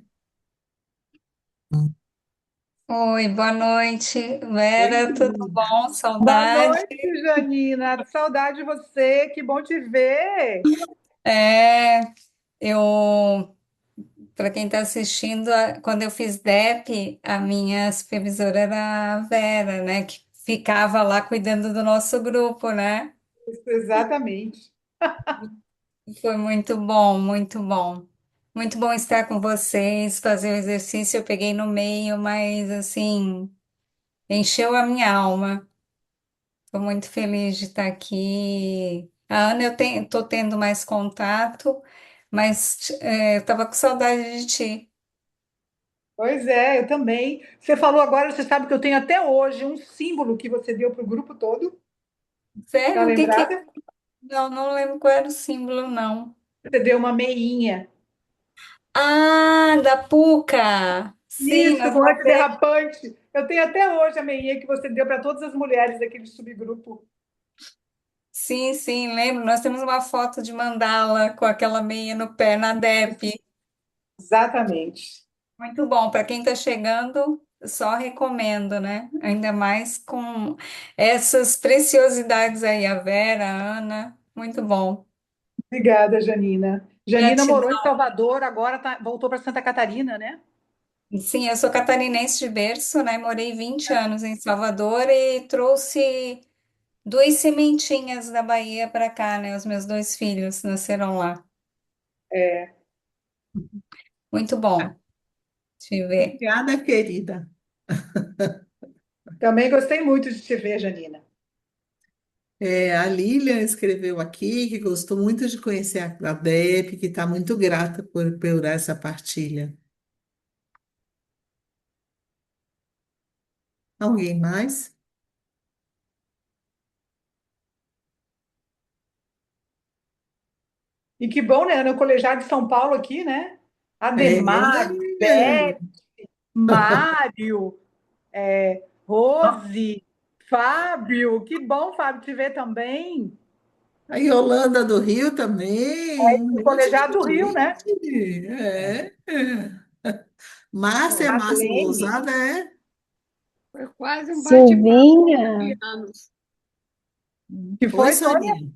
Oi, boa noite, Oi, Vera, tudo querida. bom? Boa Saudade? noite, Janina. Saudade de você, que bom te ver. É, eu, para quem está assistindo, quando eu fiz DEP, a minha supervisora era a Vera, né, que ficava lá cuidando do nosso grupo, né? Exatamente. Foi muito bom, muito bom. Muito bom estar com vocês, fazer o exercício. Eu peguei no meio, mas assim, encheu a minha alma. Estou muito feliz de estar aqui. A Ana, estou tendo mais contato, mas eu estava com saudade de ti. Pois é, eu também. Você falou agora, você sabe que eu tenho até hoje um símbolo que você deu para o grupo todo. Tá Sério? O que que... lembrada? Não, não lembro qual era o símbolo, não. Você deu uma meinha. Ah, da Puca! Sim, Isso, nós com botei. antiderrapante. Eu tenho até hoje a meinha que você deu para todas as mulheres daquele subgrupo. Sim, sim, lembro. Nós temos uma foto de mandala com aquela meia no pé na DEP. Exatamente. Muito bom. Para quem está chegando, só recomendo, né? Ainda mais com essas preciosidades aí, a Vera, a Ana. Muito bom. Obrigada, Janina. Janina morou em Gratidão. Salvador, agora voltou para Santa Catarina, né? Sim, eu sou catarinense de berço, né? Morei 20 anos em Salvador e trouxe duas sementinhas da Bahia para cá, né? Os meus dois filhos nasceram lá. É. Muito bom te ver. Obrigada, querida. Também gostei muito de te ver, Janina. A Lilian escreveu aqui que gostou muito de conhecer a DEP, que está muito grata por essa partilha. Alguém mais? E que bom, né? No Colegiado de São Paulo aqui, né? É, Ademar, Beth, Mário, Rose, Fábio. Que bom, Fábio, te ver também. a Yolanda do Rio também, um No monte Colegiado do de Rio, né? gente. Márcia, Márcia Marlene. Lousada, é? Foi quase um bate-papo Silvinha, de anos. Que Oi, foi, Sônia? Soninha.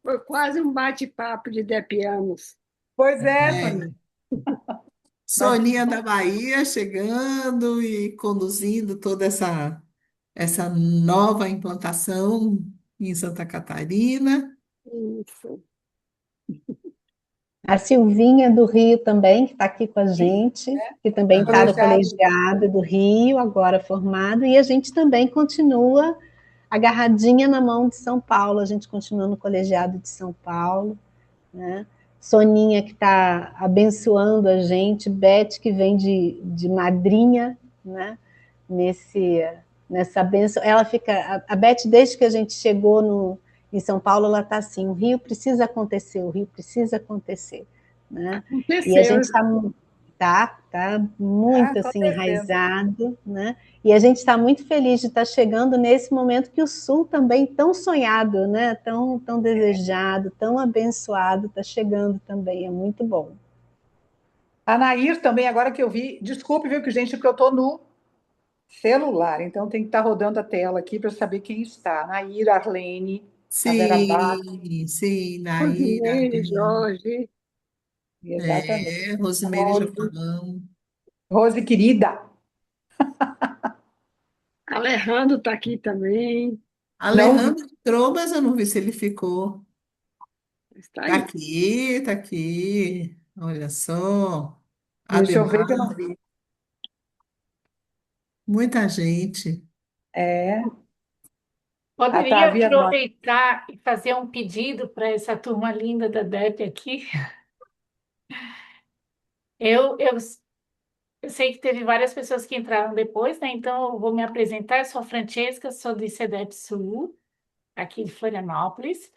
Foi quase um bate-papo de depianos. Pois é, É. Soninha. Mas Soninha da Bahia chegando e conduzindo toda essa. essa nova implantação em Santa Catarina. Isso. A Silvinha do Rio também, que está aqui com a gente, que também está no Colegiado. colegiado do Rio, agora formado, e a gente também continua agarradinha na mão de São Paulo, a gente continua no colegiado de São Paulo, né? Soninha que está abençoando a gente, Beth que vem de madrinha, né? Nessa benção, ela fica, a Beth desde que a gente chegou em São Paulo, ela está assim, o Rio precisa acontecer, o Rio precisa acontecer, né? E a Aconteceu. gente tá muito assim Acontecendo. enraizado, né? E a gente está muito feliz de estar chegando nesse momento que o Sul também tão sonhado, né? Tão desejado, tão abençoado, está chegando também, é muito bom. A Nair também, agora que eu vi, desculpe, viu, que gente, porque eu estou no celular, então tem que estar rodando a tela aqui para saber quem está. Nair, Arlene, a Vera Bach, Sim, Naira, Rosimeire, Jorge, exatamente. Rosimeire já Rose, falamos. Rose querida. Alejandro está aqui também. Não vi, Alejandro entrou, mas eu não vi se ele ficou. Está Tá aí. aqui, tá aqui. Olha só. deixa eu ver Ademar, que eu não vi. muita gente. É, a Poderia Tavi Adora. aproveitar e fazer um pedido para essa turma linda da DEP aqui? Eu, eu, eu sei que teve várias pessoas que entraram depois, né? Então eu vou me apresentar. Eu sou a Francesca, sou do ICEDEP Sul, aqui de Florianópolis.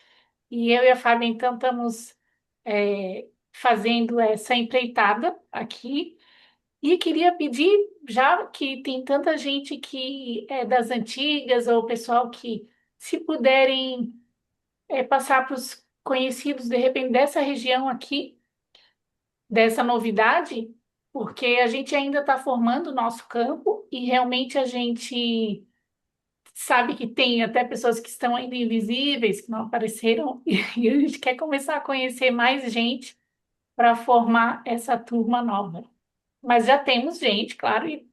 E eu e a Fábio, então, estamos fazendo essa empreitada aqui. E queria pedir, já que tem tanta gente que é das antigas, ou o pessoal que, se puderem passar para os conhecidos, de repente, dessa região aqui, dessa novidade, porque a gente ainda está formando o nosso campo e realmente a gente sabe que tem até pessoas que estão ainda invisíveis, que não apareceram, e a gente quer começar a conhecer mais gente para formar essa turma nova. Mas já temos gente, claro, e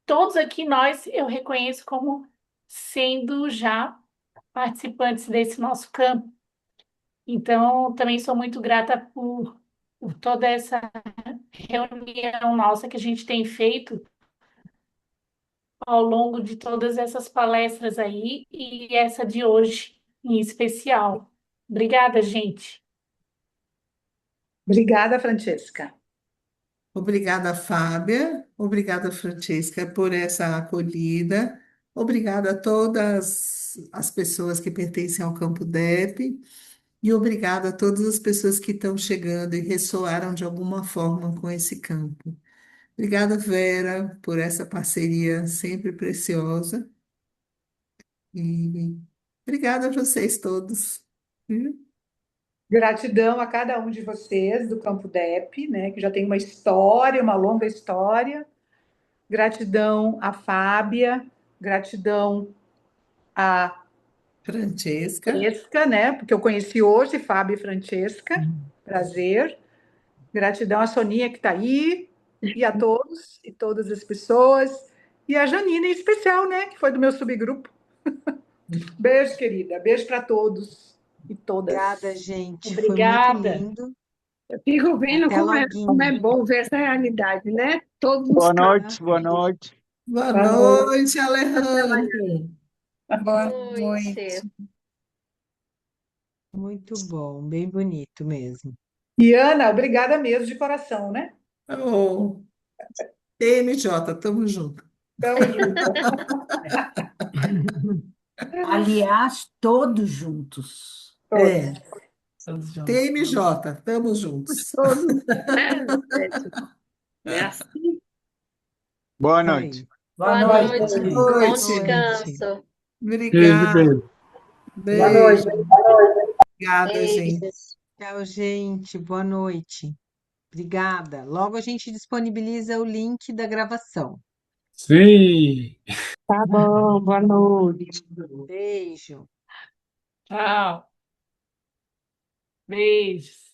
todos aqui nós eu reconheço como sendo já participantes desse nosso campo. Então, também sou muito grata por toda essa reunião nossa que a gente tem feito ao longo de todas essas palestras aí e essa de hoje em especial. Obrigada, gente. Obrigada, Francesca. Obrigada, Fábia. Obrigada, Francesca, por essa acolhida. Obrigada a todas as pessoas que pertencem ao Campo DEP. E obrigada a todas as pessoas que estão chegando e ressoaram de alguma forma com esse campo. Obrigada, Vera, por essa parceria sempre preciosa. E obrigada a vocês todos. Gratidão a cada um de vocês do Campo DEP, né, que já tem uma história, uma longa história. Gratidão à Fábia, gratidão a Francesca. Francesca, né, porque eu conheci hoje Fábia e Francesca, prazer. Gratidão à Soninha que está aí, e a todos e todas as pessoas, e a Janine em especial, né, que foi do meu subgrupo. Beijo, querida, beijo para todos e todas. Obrigada, gente. Foi muito Obrigada. lindo. Eu fico vendo Até como loguinho. é bom ver essa realidade, né? Todos os Boa campos. noite, boa noite. Boa Boa noite. noite, Alejandro. Boa Noite. noite. Muito bom, bem bonito mesmo. E Ana, obrigada mesmo de coração, né? Oh, TMJ, tamo junto. Tamo junto. Aliás, todos juntos. É, Todos juntos. TMJ, tamo juntos. Todos, né, Beth? É assim. Boa Isso noite. aí. Boa Boa noite. noite. Boa Boa noite. noite. Beijo, Obrigada. beijo. Boa noite. Beijo. Obrigada, gente. Tchau, gente. Boa noite. Obrigada. Logo a gente disponibiliza o link da gravação. Sim. Tá bom, boa noite. Beijo. Tchau. Beijos.